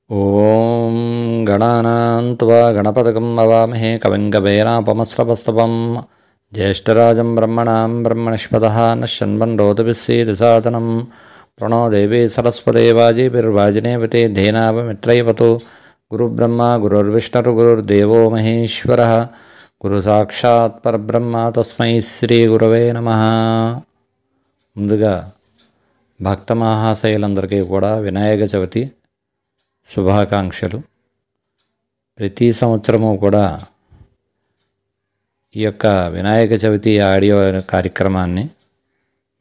ఓం గణానాన్త్వా గణపతిగం నమామహే కవిం కవీనాపమస్రవస్తవం జ్యేష్ఠరాజం బ్రహ్మణాం బ్రహ్మణస్పతః నశ్యన్మన్నోతిభిస్సీదసాదనం ప్రణో దేవీ సరస్వతి వాజీభిర్వాజినేవతి ధేనావమిత్రైవతు గురుబ్రహ్మ గురుర్విష్ణుర్ గురుర్దేవో మహేశ్వరః గురు సాక్షాత్ పరబ్రహ్మ తస్మై శ్రీ గురవే నమః. ముందుగా భక్త మహాశయులందరికీ కూడా వినాయక చవితి శుభాకాంక్షలు. ప్రతి సంవత్సరము కూడా ఈ యొక్క వినాయక చవితి ఆడియో కార్యక్రమాన్ని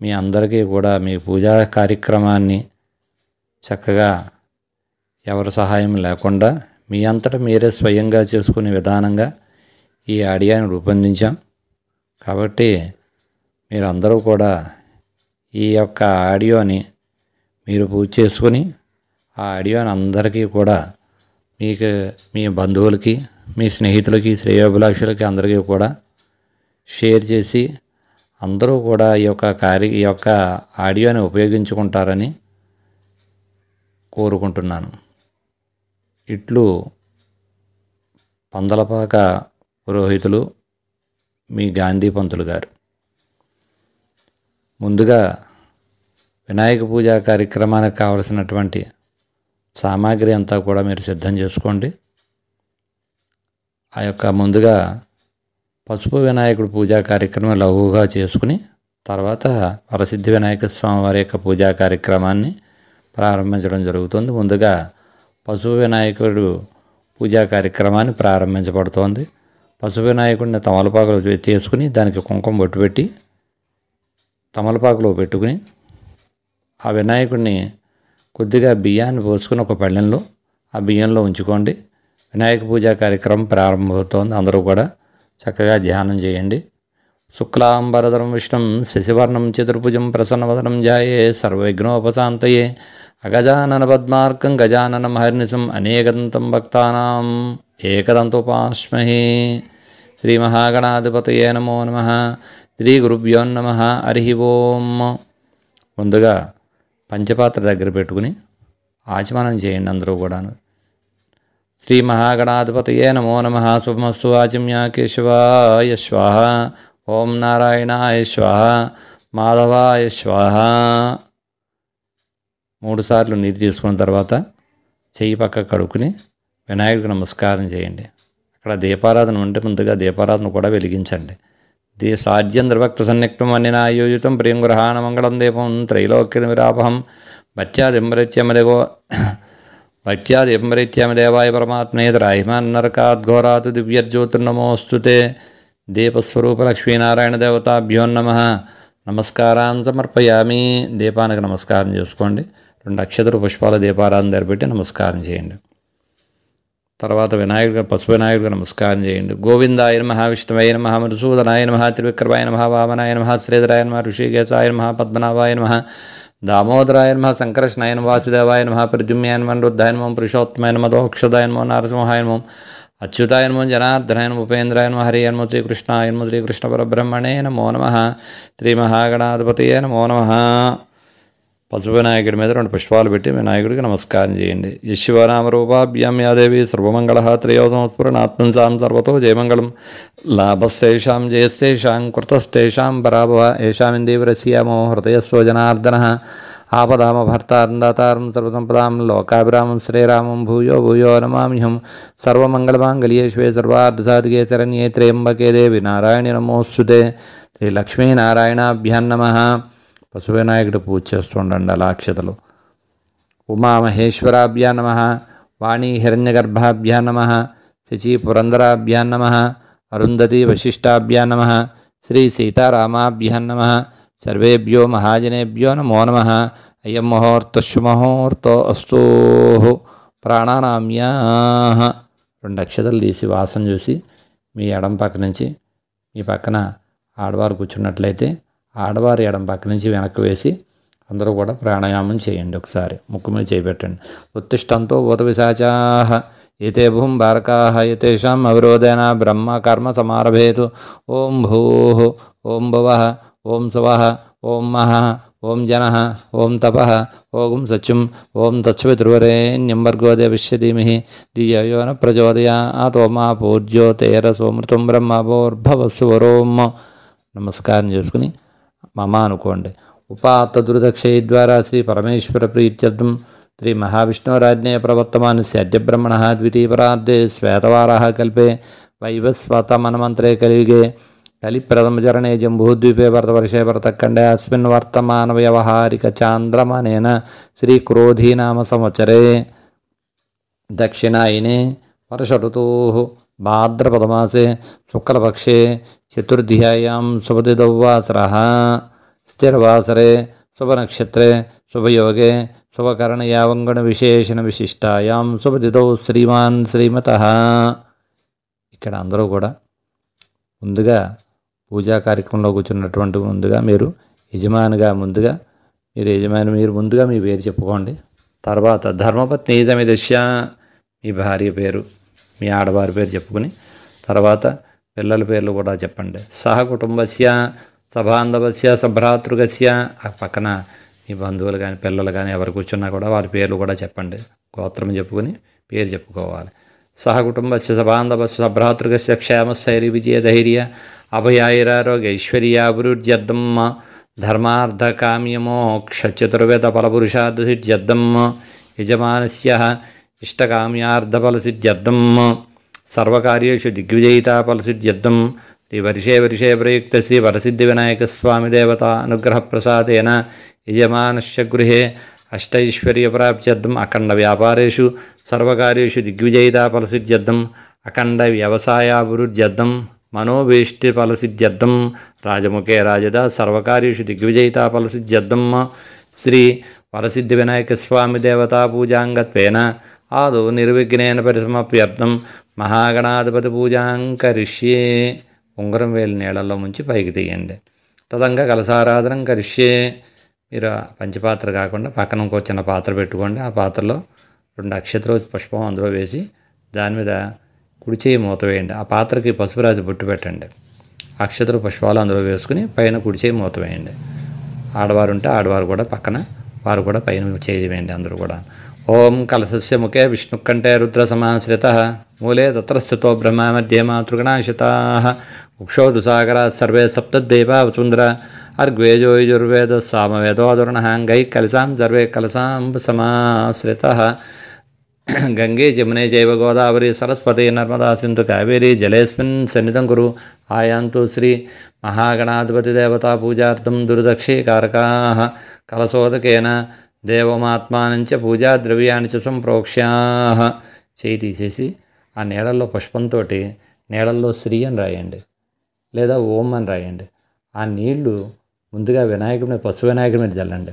మీ అందరికీ కూడా మీ పూజా కార్యక్రమాన్ని చక్కగా ఎవరి సహాయం లేకుండా మీ అంతటా మీరే స్వయంగా చేసుకునే విధానంగా ఈ ఆడియోని రూపొందించాం. కాబట్టి మీరందరూ కూడా ఈ యొక్క ఆడియోని మీరు పూజ చేసుకుని ఆ ఆడియోని అందరికీ కూడా మీకు మీ బంధువులకి మీ స్నేహితులకి శ్రేయోభిలాషులకి అందరికీ కూడా షేర్ చేసి అందరూ కూడా ఈ యొక్క ఆడియోని ఉపయోగించుకుంటారని కోరుకుంటున్నాను. ఇట్లు పందలపాక పురోహితులు మీ గాంధీ పంతులు గారు. ముందుగా వినాయక పూజా కార్యక్రమానికి కావలసినటువంటి సామాగ్రి అంతా కూడా మీరు సిద్ధం చేసుకోండి. ఆ యొక్క ముందుగా పసుపు వినాయకుడు పూజా కార్యక్రమం లఘువుగా చేసుకుని తర్వాత వరసిద్ధి వినాయక స్వామి వారి యొక్క పూజా కార్యక్రమాన్ని ప్రారంభించడం జరుగుతుంది. ముందుగా పసుపు వినాయకుడు పూజా కార్యక్రమాన్ని ప్రారంభించబడుతోంది. పసుపు వినాయకుడిని తమలపాకులో తీసుకుని దానికి కుంకుమ బొట్టు పెట్టి తమలపాకులో పెట్టుకుని ఆ వినాయకుడిని కొద్దిగా బియ్యాన్ని పోసుకుని ఒక పళ్ళెంలో ఆ బియ్యంలో ఉంచుకోండి. వినాయక పూజా కార్యక్రమం ప్రారంభమవుతోంది. అందరూ కూడా చక్కగా ధ్యానం చేయండి. శుక్లాంబరధరం విష్ణుం శశివర్ణం చతుర్భుజం ప్రసన్నవదనం ధ్యాయే సర్వవిఘ్నోపశాంతయే అగజానన పద్మార్కం గజాననం హర్నిశం అనేకదంతం భక్తానాం ఏకదంతోపాస్మహే. శ్రీ మహాగణాధిపతయే నమో నమః. శ్రీ గురుభ్యో నమః. హరి ఓం. ముందుగా పంచపాత్ర దగ్గర పెట్టుకుని ఆచమనం చేయండి అందరూ కూడాను. శ్రీ మహాగణాధిపతయే నమో నమః. శుభమస్తు. ఆచమ్య కేశవాయ స్వాహ. ఓం నారాయణాయ స్వాహ. మాధవాయ స్వాహ. 3 సార్లు నీరు తీసుకున్న తర్వాత చెయ్యి పక్క కడుక్కుని వినాయకుడికి నమస్కారం చేయండి. అక్కడ దీపారాధన ఉంటే ముందుగా దీపారాధన కూడా వెలిగించండి. సాధ్యంద్రభక్త సన్నిక్తం అన్యనాయోజితం ప్రియం గ్రహాణ మంగళం దీపం త్రైలోక్య విరాపహం భక్త్యాదింబరిత్యమదేవాయ పరమాత్మే రాహిమాన్నరకాద్ఘోరాతు దివ్యజ్యోతిర్నమోస్తుతే. దీపస్వరూప లక్ష్మీనారాయణ దేవతాభ్యో నమః. నమస్కారం సమర్పయామి. దీపానికి నమస్కారం చేసుకోండి. 2 అక్షతలు పుష్పాల దీపారాధన దగ్గరపెట్టి నమస్కారం చేయండి. తర్వాత పసుపు వినాయకుడికి నమస్కారం చేయండి. గోవిందాయ నమః. విష్ణువే నమః. మధుసూదనాయ నమః. త్రివిక్రమాయ నమః. వామనాయ నమః. శ్రీధరాయ నమః. ఋషికేశాయ నమః. పద్మనాభాయ నమః. దామోదరాయ నమః. సంకర్షణాయ నమః. వాసుదేవాయ నమః. ప్రద్యుమ్నాయ నమః. రుద్ధాయ నమః. పురుషోత్తమాయ నమః. దోక్షదాయ నమః. నరసింహాయ నమః. అచ్యుతాయ నమః. జనార్దనాయ నమః. ఉపేంద్రాయ నమః. హరి నమః. శ్రీకృష్ణాయ నమః. శ్రీకృష్ణ పరబ్రహ్మణే నమో నమః. శ్రీ మహాగణాధిపతయే నమో నమః. పసుపు వినాయకుడి మీద 2 పుష్పాలు పెట్టి వినాయకుడికి నమస్కారం చేయండి. యశివనామరూపాభ్యాం యాదేవి సర్వమంగళ త్రయో సంస్ఫురణాత్మసాం సర్వతో జయమంగళం. లాభస్తేషాం జయస్తేషాం కృతస్తేషాం పరాభవ ఏషామిందేవరస్యామో హృదయస్వ జనార్దనః. ఆపదామభర్తారం దాతారం సర్వసంపదాం లోకాభిరామం శ్రీరామం భూయో భూయో నమామ్యహం. సర్వమంగళమాంగళ్యే శివే సర్వార్థసాధికే శరణ్యే త్ర్యంబకే దేవి నారాయణి నమోస్తుతే. శ్రీ లక్ష్మీనారాయణాభ్యాం నమః. పశు వినాయకుడు పూజ చేస్తుండండి అలా అక్షతలు. ఉమామహేశ్వరాభ్యా నమః. వాణీ హిరణ్యగర్భాభ్యా నమః. శచీ పురందరాభ్యా నమః. అరుంధతి వశిష్టాభ్యా నమః. శ్రీ సీతారామాభ్యా నమః. సర్వేభ్యో మహాజనేభ్యో నమో నమః. అయం ముహూర్తో అస్తు. ప్రాణానామ్యాః. 2 అక్షతలు తీసి వాసన చూసి మీ ఎడం పక్క నుంచి మీ పక్కన ఆడవారు కూర్చున్నట్లయితే ఆడవారి ఎడం పక్క నుంచి వెనక్కి వేసి అందరూ కూడా ప్రాణాయామం చేయండి. ఒకసారి ముక్కు మీద చేపెట్టండి. ఉత్తిష్టంతో భూత పిశాచాః ఏతే భూం బారకాః ఏతేషాం అవిరోధేన బ్రహ్మ కర్మ సమారభేతు. ఓం భూః ఓం భువః ఓం సువః ఓం మహః ఓం జనః ఓం తపః ఓం సత్యం ఓం తత్సవితుర్వరేణ్యం భర్గో దేవస్య ధీమహి ధియో యో నః ప్రచోదయాత్ ఓం ఆపోజ్యోతిరసోమృతం బ్రహ్మభోర్భవస్సు వరోం. నమస్కారం చేసుకుని మమ అనుకోండి. ఉపాత్త దుర్దక్షయ ద్వారా శ్రీ పరమేశ్వర ప్రీత్యర్థం శ్రీ మహావిష్ణురాజ్ఞే ప్రవర్తమానస్య అద్య బ్రహ్మణః ద్వితీయపరార్ధే శ్వేతవారాः కల్పే వైవస్వతమన్వంతరే కలియుగే కలిప్రథమచరణే జంబూద్వీపే భరతవర్షే భరతఖండే అస్మిన్ వర్తమాన వ్యవహారిక చాంద్రమానేన శ్రీక్రోధీనామ సంవత్సరే దక్షిణాయనే వర్షఋతోః భాద్రపదమాసే శుక్లపక్షే చతుర్థ్యాయాం శుభతిథౌ వాసరः స్థిరవాసరే శుభనక్షత్రే శుభయోగే శుభకరణయావంగణ విశేషణ విశిష్టాయాం శుభతిథౌ శ్రీమాన్ శ్రీమతః. ఇక్కడ అందరూ కూడా ముందుగా పూజా కార్యక్రమంలో కూర్చున్నటువంటి ముందుగా మీరు ముందుగా మీ పేరు చెప్పుకోండి. తర్వాత ధర్మపత్ని తమిదశ్య మీ భార్య పేరు, మీ ఆడవారి పేరు చెప్పుకుని తర్వాత పిల్లల పేర్లు కూడా చెప్పండి. సహకుటుంబస్య సబాంధవస్య సభ్రాతృగస్య ఆ పక్కన మీ బంధువులు కానీ పిల్లలు కానీ ఎవరు కూర్చున్నా కూడా వారి పేర్లు కూడా చెప్పండి. గోత్రం చెప్పుకుని పేరు చెప్పుకోవాలి. సహకుటుంబస్య సబాంధవస్య సభ్రాతృగస్య క్షేమస్థైర్య విజయధైర్య అభయాయిరారోగ్యైశ్వర్యాభివృద్ధ్యర్థం ధర్మార్థకామ్యమోక్షచతుర్వేద ఫలపురుషార్థసిద్ధ్యర్థం యజమానస్య ఇష్టకామ్యార్థఫలసిద్ధ్యర్థం సర్వకార్యేషు దిగ్విజయితాఫలసిద్ధ్యర్థం శ్రీ వర్షే ప్రయుక్త శ్రీ వరసిద్ధి వినాయక స్వామి దేవత అనుగ్రహ ప్రసాదేన యజమానస్య గృహే అష్టైశ్వర్యప్రాప్త్యర్థం అఖండ వ్యాపారేషు సర్వకార్యేషు దిగ్విజయితాఫలసిద్ధ్యర్థం అఖండ వ్యవసాయాభివృద్ధ్యర్థం మనోభీష్టిఫలసిద్ధ్యర్థం రాజముఖే రాజద సర్వకార్యేషు దిగ్విజయితాఫలసిద్ధ్యర్థం శ్రీ వరసిద్ధి వినాయక స్వామి దేవతా పూజాంగత్వేన ఆదౌ నిర్విఘ్నేన పరిసమాప్త్యర్థం మహాగణాధిపతి పూజాం కరిష్యే. ఉంగరం వేలు నీళ్ళల్లో ముంచి పైకి తీయండి. తదంగా కలసారాధనం కరిష్యే. మీరు పంచపాత్ర కాకుండా పక్కన ఇంకో చిన్న పాత్ర పెట్టుకోండి. ఆ పాత్రలో 2 అక్షతలు పుష్పం అందులో వేసి దాని మీద కుడి చేయి మూత వేయండి. ఆ పాత్రకి పసుపు రాసి బొట్టు పెట్టండి. అక్షతలు పుష్పాలు అందులో వేసుకుని పైన కుడి చేయి మూత వేయండి. ఆడవారు ఉంటే ఆడవారు కూడా పక్కన వారు కూడా పైన చేయి వేయండి. అందరూ కూడా ఓం కలశస్య ముఖే విష్ణుకంఠే రుద్ర సమాశ్రితః మూలే తత్ర స్థితో బ్రహ్మ మధ్యే మాతృగణాశితాః కుక్షౌ సాగరాः సర్వే సప్తద్వైపా వసుంధర అర్గ్వేజో యజుర్వేద సామవేదోధుర్ణః అంగైః కలశాం సర్వే కలశాం సమాశ్రితః గంగే జమునే చైవ గోదావరి సరస్వతి నర్మదా సింధు కావేరీ జలేస్మిన్ సన్నిధం కురు ఆయాంతు శ్రీ మహాగణాధిపతి దేవతా పూజార్థం దుర్దక్షీకారకాః కలశోదకేన దేవమాత్మానంచ పూజా ద్రవ్యాన్ని చ సంప్రోక్ష్యాః. చేయి తీసేసి ఆ నీళ్ళల్లో పుష్పంతో నీళ్ళల్లో శ్రీ అని రాయండి లేదా ఓం అని రాయండి. ఆ నీళ్లు ముందుగా వినాయకుడి మీద పశు వినాయకుడి మీద చల్లండి.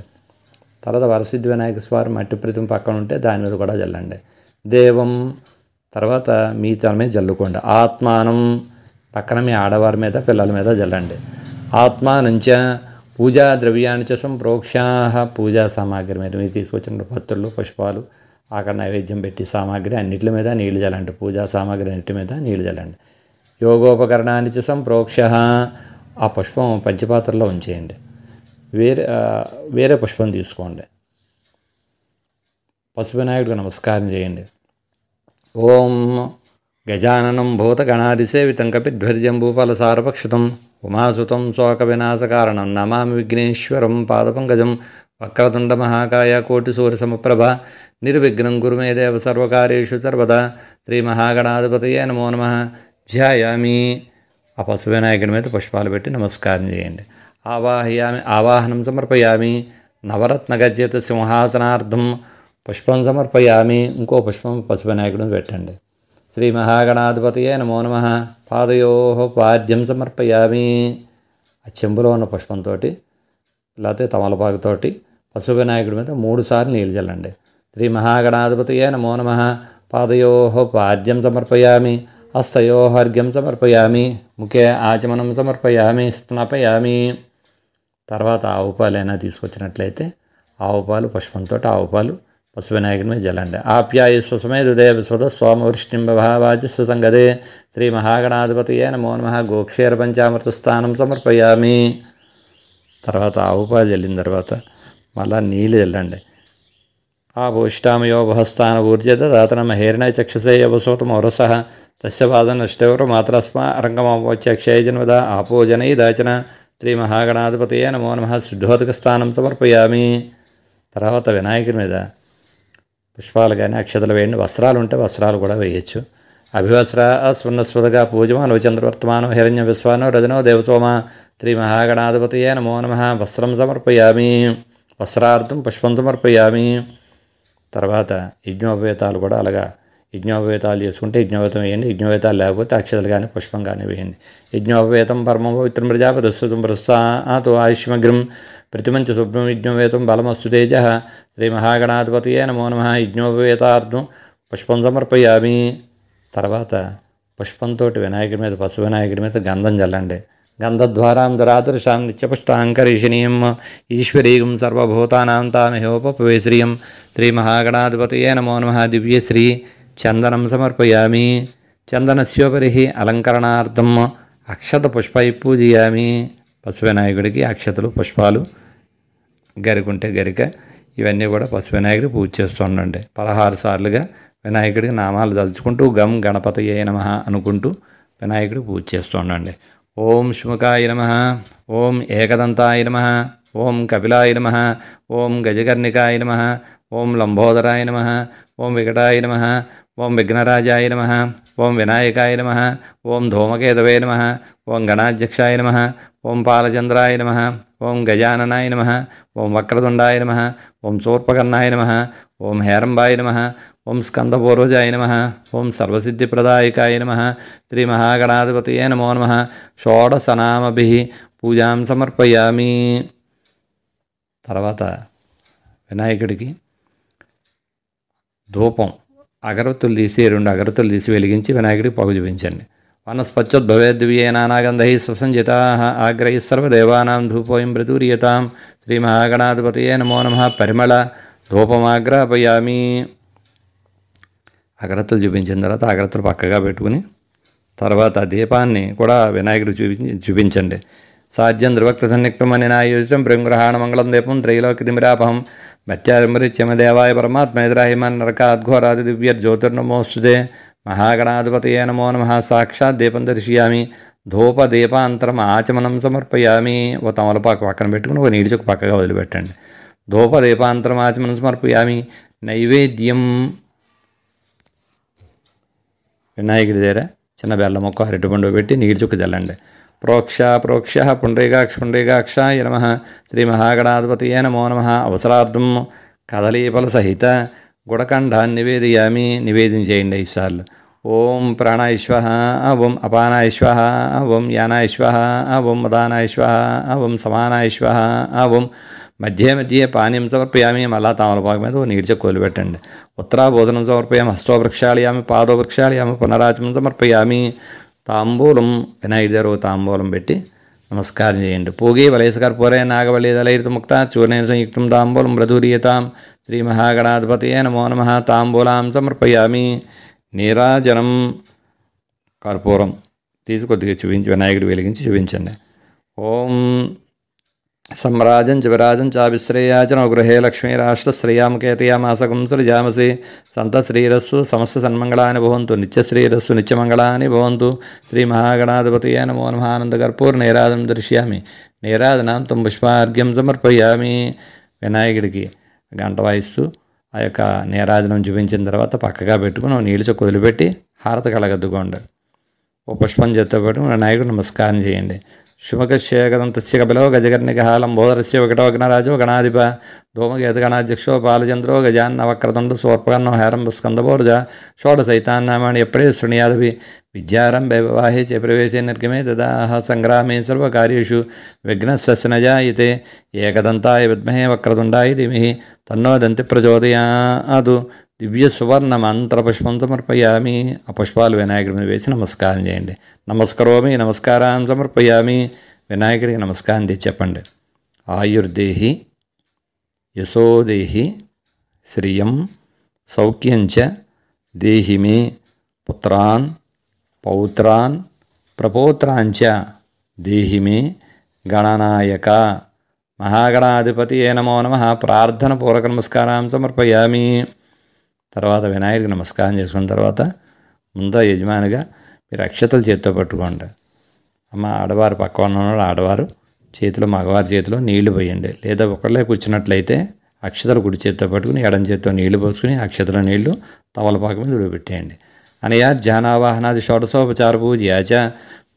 తర్వాత వరసిద్ధి వినాయక స్వామి మట్టి ప్రతిమ పక్కన ఉంటే దాని మీద కూడా చల్లండి. దేవం తర్వాత మీ తల మీద చల్లుకోండి. ఆత్మానం పక్కన మీ ఆడవారి మీద పిల్లల మీద చల్లండి. ఆత్మానంచ పూజా ద్రవ్యాన్ని చ సంప్రోక్ష్యాః పూజా సామాగ్రి మీద మీరు తీసుకొచ్చిన పత్రులు పుష్పాలు అక్కడ నైవేద్యం పెట్టి సామాగ్రి అన్నిటి మీద నీళ్లు చల్లండి. పూజా సామాగ్రి అన్నిటి మీద నీళ్లు చల్లండి. యోగోపకరణాన్ని చ సంప్రోక్ష్యః ఆ పుష్పం పంచపాత్రలో ఉంచేయండి. వేరే పుష్పం తీసుకోండి. పశు వినాయకుడికి నమస్కారం చేయండి. ఓం గజాననం భూతగణాదిసేవితం కపిధ్వజంబూఫలసారభక్షితం ఉమాసుతం శోక వినాశకారణం నమామి విఘ్నేశ్వరం పాదపంకజం వక్రతుండ మహాకాయ కోటి సూర్యసమప్రభ నిర్విఘ్నం కురు మే దేవ సర్వకార్యేషు సర్వదా శ్రీ మహాగణాధిపతయే నమో నమః. ధ్యాయామి. ఆ పశు వినాయకుడి మీద పుష్పాలు పెట్టి నమస్కారం చేయండి. ఆవాహనం సమర్పయామి. నవరత్నగజ్యత సింహాసనార్థం పుష్పం సమర్పయామి. ఇంకో పుష్పం పశు వినాయకుడిని పెట్టండి. శ్రీ మహాగణాధిపతయే నమో నమః. పాదయోః పాద్యం సమర్పయామి. ఆ చెంబులో ఉన్న పుష్పంతో లేకపోతే తమలపాకుతోటి పశు వినాయకుడి మీద 3 సార్లు నీళ్ళు చల్లండి. శ్రీ మహాగణాధిపతయే నమో నమః. పాదయోః పాద్యం సమర్పయామి. హస్తయోః అర్ఘ్యం సమర్పయామి. ముఖే ఆచమనం సమర్పయామి. స్నాపయామి. తర్వాత ఆవు పాలైనా తీసుకొచ్చినట్లయితే ఆవు పాలు పుష్పంతో ఆవు పాలు పశు వినాయకుడి మీద జల్లండి. ఆప్యాయస్వ సమేదుదేవ స్వత సోమవృష్టింబభావాజస్వ సంగదే శ్రీ మహాగణాధిపతయే నమో నమః. గోక్షేర పంచామృత స్థానం సమర్పయామి. తర్వాత ఆవు పాలు చల్లిన తర్వాత మళ్ళీ నీళ్ళు చల్లండి. ఆపోష్టామయోభస్థాన ఊర్జత దాతన మహేరణ చక్షసే యవసోతమౌరస తస్య పాదనష్టెవరు మాత్రస్మ అరంగమోచక్షయజన్మద ఆపోజనై దాచన శ్రీ మహాగణాధిపతయే నమో నమః సిద్ధోదక స్థానం సమర్పయామి. తర్వాత వినాయకుడి మీద పుష్పాలు కానీ అక్షతలు వేయండి. వస్త్రాలు ఉంటే వస్త్రాలు కూడా వేయచ్చు. అభివస్ర స్వర్ణస్వతగా పూజమానవ చంద్రవర్తమానం హిరణ్య విశ్వానో రజనో దేవసోమ శ్రీ మహాగణాధిపతయే నమో నమః వస్త్రం సమర్పయామి. వస్త్రార్థం పుష్పం సమర్పయామి. తర్వాత యజ్ఞోపవేతాలు కూడా అలాగా యజ్ఞోపవేతాలు చేసుకుంటే యజ్ఞోపేతం వేయండి. యజ్ఞోపవేతాలు లేకపోతే అక్షతలు కానీ పుష్పం కానీ వేయండి. యజ్ఞోపవేతం పరమం పవిత్రం ప్రజాపతిస్తుతం ప్రస్థాతో ఆయుష్మగ్రం ప్రతిమంచ శుభ్రం యజ్ఞోపవేతం బలమస్తు తేజ శ్రీ మహాగణాధిపతయే నమో నమః యజ్ఞోపవేతార్థం పుష్పం సమర్పయామి. తర్వాత పుష్పంతో వినాయకుడి మీద పశు వినాయకుడి మీద గంధం చల్లండి. గంధద్వారాం దురాదృశాం నిత్యపుష్టాంకరీషిణీయం ఈశ్వరీయం సర్వభూతానాం తామహోపవేశ్రియం శ్రీ మహాగణాధిపతయే నమో నమః దివ్యశ్రీ చందనం సమర్పయామి. చందనస్యోపరి అలంకరణార్థం అక్షత పుష్పై పూజయామి. పశు వినాయకుడికి అక్షతలు పుష్పాలు గరికుంటే గరిక ఇవన్నీ కూడా పశు వినాయకుడికి పూజ చేస్తూ ఉండండి. 16 సార్లుగా వినాయకుడికి నామాలు తలుచుకుంటూ గం గణపతయే నమః అనుకుంటూ వినాయకుడికి పూజ చేస్తూ ఉండండి. ఓం శుమకాయ నమః, ఓం ఏకదంతాయ నమః, ఓం కపిలాయ నమః, ఓం గజకర్ణికాయ నమః, ఓం లంబోదరాయ నమః, ఓం వికటాయ నమః, ఓం విఘ్నరాజాయ నమః, ఓం వినాయకాయ నమః, ఓం ధూమకేతవే నమః, ఓం గణాధ్యక్షాయ నమః, ఓం పాలచంద్రాయ నమః, ఓం గజాననాయ నమః, ఓం వక్రతుండాయ నమః, ఓం శూర్పకర్ణాయ నమః, ఓం హేరంబాయ నమః, ఓం స్కందపూర్వజాయ నమః, ఓం సర్వసిద్ధిప్రదాయకాయ నమః శ్రీ మహాగణాధిపతయే నమో నమః షోడశనామభిః పూజాం సమర్పయామి. తర్వాత వినాయకుడికి ధూపం అగరత్తులు తీసి 2 అగరత్తులు తీసి వెలిగించి వినాయకుడికి పొగ చూపించండి. వనస్పత్యోద్భవేద్వియేనానాగంధైః స్వసంజితాః ఆగ్రహైః సర్వదేవానాం ధూపోయం ప్రతూర్యతాం శ్రీ మహాగణాధిపతయే నమో నమః పరిమళ ధూపమాగ్రాపయామి. అగరత్తులు చూపించిన తర్వాత అగరత్తులు పక్కగా పెట్టుకుని తర్వాత దీపాన్ని కూడా వినాయకుడు చూపించండి. సాధ్యం ధ్రువక్తసన్నిక్తమని నాయోజం ప్రేంగ్రహాణ మంగళం దీపం త్రైలోక్యతిమిరాపహం మత్యామృత్యమదేవాయ పరమాత్మేద్రాహిమన్ నరకాద్ఘోరాది దివ్య జ్యోతిర్నమోస్తుతే మహాగణాధిపతయే నమో నమః సాక్షాత్ దీపం దర్శయామి. ధూపదీపాంతరం ఆచమనం సమర్పయామి. ఓ తమలపాకు పక్కన పెట్టుకుని ఒక నీడి చుక్క పక్కగా వదిలిపెట్టండి. ధూపదీపాంతరం ఆచమనం సమర్పయామి. నైవేద్యం వినాయకుడి దగ్గర చిన్న బెల్లం మొక్క అరటిపండు పెట్టి నీటి చుక్క చల్లండి. ప్రోక్ష పుండరీకాక్షాయ నమః శ్రీ మహాగణాధిపతయే నమో నమః అవసరార్థం కదలీఫల సహిత గుడకంఠాన్ని నివేదయామి. నివేదించేయండి 5 సార్లు. ఓం ప్రాణాయ స్వాహ, ఓం అపానాయ స్వాహ, ఓం యానాయ స్వాహ, ఓం ఉదానాయ స్వాహ, ఓం సమానాయ స్వాహ, ఓం మధ్య పానీయం సమర్పయామి. మళ్ళా తామలపాకు మీద నీటి చుక్క వదిలిపెట్టండి. ఉత్తరాభోజనం సమర్పయామి. హస్తో వృక్షాళయామి, పాదో వృక్షాళయామి, పునరాచమనం సమర్పయామి. తాంబూలం వినాయకుడి దగ్గర తాంబూలం పెట్టి నమస్కారం చేయండి. పూగి వలయస్కర్పూరే నాగవల్లిదలైర్త ముక్త చూర్ణేన సంయుక్తం తాంబూలం ప్రధూర్యతాం శ్రీ మహాగణాధిపతయే నమో నమః తాంబూలాం సమర్పయామి. నీరాజనం కర్పూరం తీసి కొద్దిగా చూపించి వినాయకుడు వెలిగించి చూపించండి. ఓం सम्राजं च विराजं चाभिश्रेयाचनो गृहे लक्ष्मीराष्ट्रश्रेयामकेतयामासकं सृजामसि सन्तश्रीरस्सु समस्तसन्मङ्गलानि भवन्तु नित्यश्रीरस्सु नित्यमङ्गलानि भवन्तु श्रीमहागणाधिपतये नमो नमः आनन्दकर्पूरनीराजनं दर्शयामि నీరాజనాంతం పుష్పార్ఘ్యం సమర్పయామి. వినాయకుడికి గంట వాయిస్తూ ఆ యొక్క నీరాజనం చూపించిన తర్వాత పక్కగా పెట్టుకుని నీళ్ళు చొక్క వదిలిపెట్టి హారతి కలగద్దుకోండి. ఓ పుష్పం చేత్తో పెట్టుకుని వినాయకుడు నమస్కారం చేయండి. శుమకశ్యేకదంతస్య కపిలో గజకర్ణికః లంబోదరస్య వికటో గణరాజో గణాధిప ధూమకేతుగణాధ్యక్షో బాలచంద్రో గజాన్నవక్రతుండు సోర్పకర్ణో హేరంబ స్కందపూర్జ షోడశైతాన్నామాని ఎప్పుడే శృణుయాదపి విద్యారంభే వివాహే చ ప్రవేశే నిర్గమే దదాహ సంగ్రామే సర్వకార్యేషు విఘ్నస్య న జాయతే ఏకదంతాయ విద్మహే వక్రతుండాయ ధీమహి తన్నో దంతి ప్రచోదయాదు. దివ్య సువర్ణ మంత్రపుష్పం సమర్పయామి. ఆ పుష్పాలు వినాయకుడి మీద వేసి నమస్కారం చేయండి. నమస్కరోమి నమస్కారాన్ని సమర్పయామి. వినాయకుడికి నమస్కారం చేసి చెప్పండి. ఆయుర్దేహి యశోదేహి శ్రియం సౌఖ్యంచ దేహి మే పుత్రాన్ పౌత్రాన్ ప్రపౌత్రాంచ దేహి మే గణనాయక మహాగణాధిపతియే నమో నమః. ప్రార్థన పూర్వక నమస్కారం సమర్పయామి. తర్వాత వినాయకుడికి నమస్కారం చేసుకున్న తర్వాత ముందు యజమానిగా మీరు అక్షతలు చేతితో పట్టుకోండి. అమ్మ ఆడవారు పక్కన ఉన్న ఆడవారు చేతిలో, మగవారి చేతిలో నీళ్లు పోయండి. లేదా ఒకళ్ళే కూర్చున్నట్లయితే అక్షతలు కుడి చేతితో పట్టుకుని ఎడం చేతితో నీళ్లు పోసుకుని అక్షతల నీళ్లు తమలపాకు మీద విడిపెట్టేయండి. అనయా ధ్యానావాహనాది షోడశోపచార పూజయాచ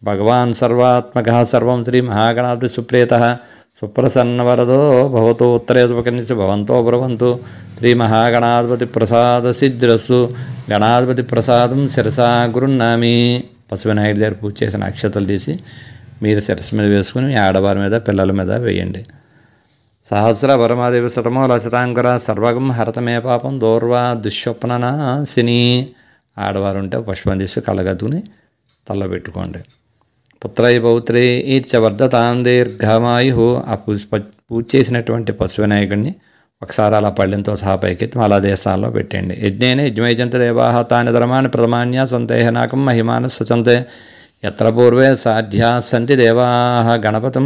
భగవాన్ సర్వాత్మక సర్వం శ్రీ మహాగణాధిపతి సుప్రేత సుప్రసన్నవరదో భవతో ఉత్తరేతుపకనిసి భవంతో బ్రవంతు. శ్రీ మహాగణాధిపతి ప్రసాద సిద్ధిరస్సు. గణాధిపతి ప్రసాదం శిరసా గురున్నామి. పశువినాయుడి దగ్గర పూజ చేసిన అక్షతలు తీసి మీరు శిరస్సు మీద వేసుకుని మీ ఆడవారి మీద, పిల్లల మీద వేయండి. సహస్ర పరమాదేవి శతమూల శతాంకుర సర్వగం హరతమే పాపం దూర్వా దుష్స్వప్ననాశిని. ఆడవారు ఉంటే పుష్పం తీసి కళ్ళగద్దుకుని తల్ల పెట్టుకోండి. పుత్రై పౌత్రై ఈర్చవర్ధతాం దీర్ఘమాయు. ఆ పూజ చేసినటువంటి పశువినాయకుడిని ఒకసారి అలా పళ్ళెంతో సహా పైకెత్తి అలా స్థానంలో పెట్టండి. యజ్ఞేన యజ్ఞైచంత దేవాహ తాని ధర్మాన్ని ప్రథమాన్య సంతేహ నాకం మహిమాన సచంతే ఎత్ర పూర్వే సాధ్యా సంతి దేవాహ గణపతం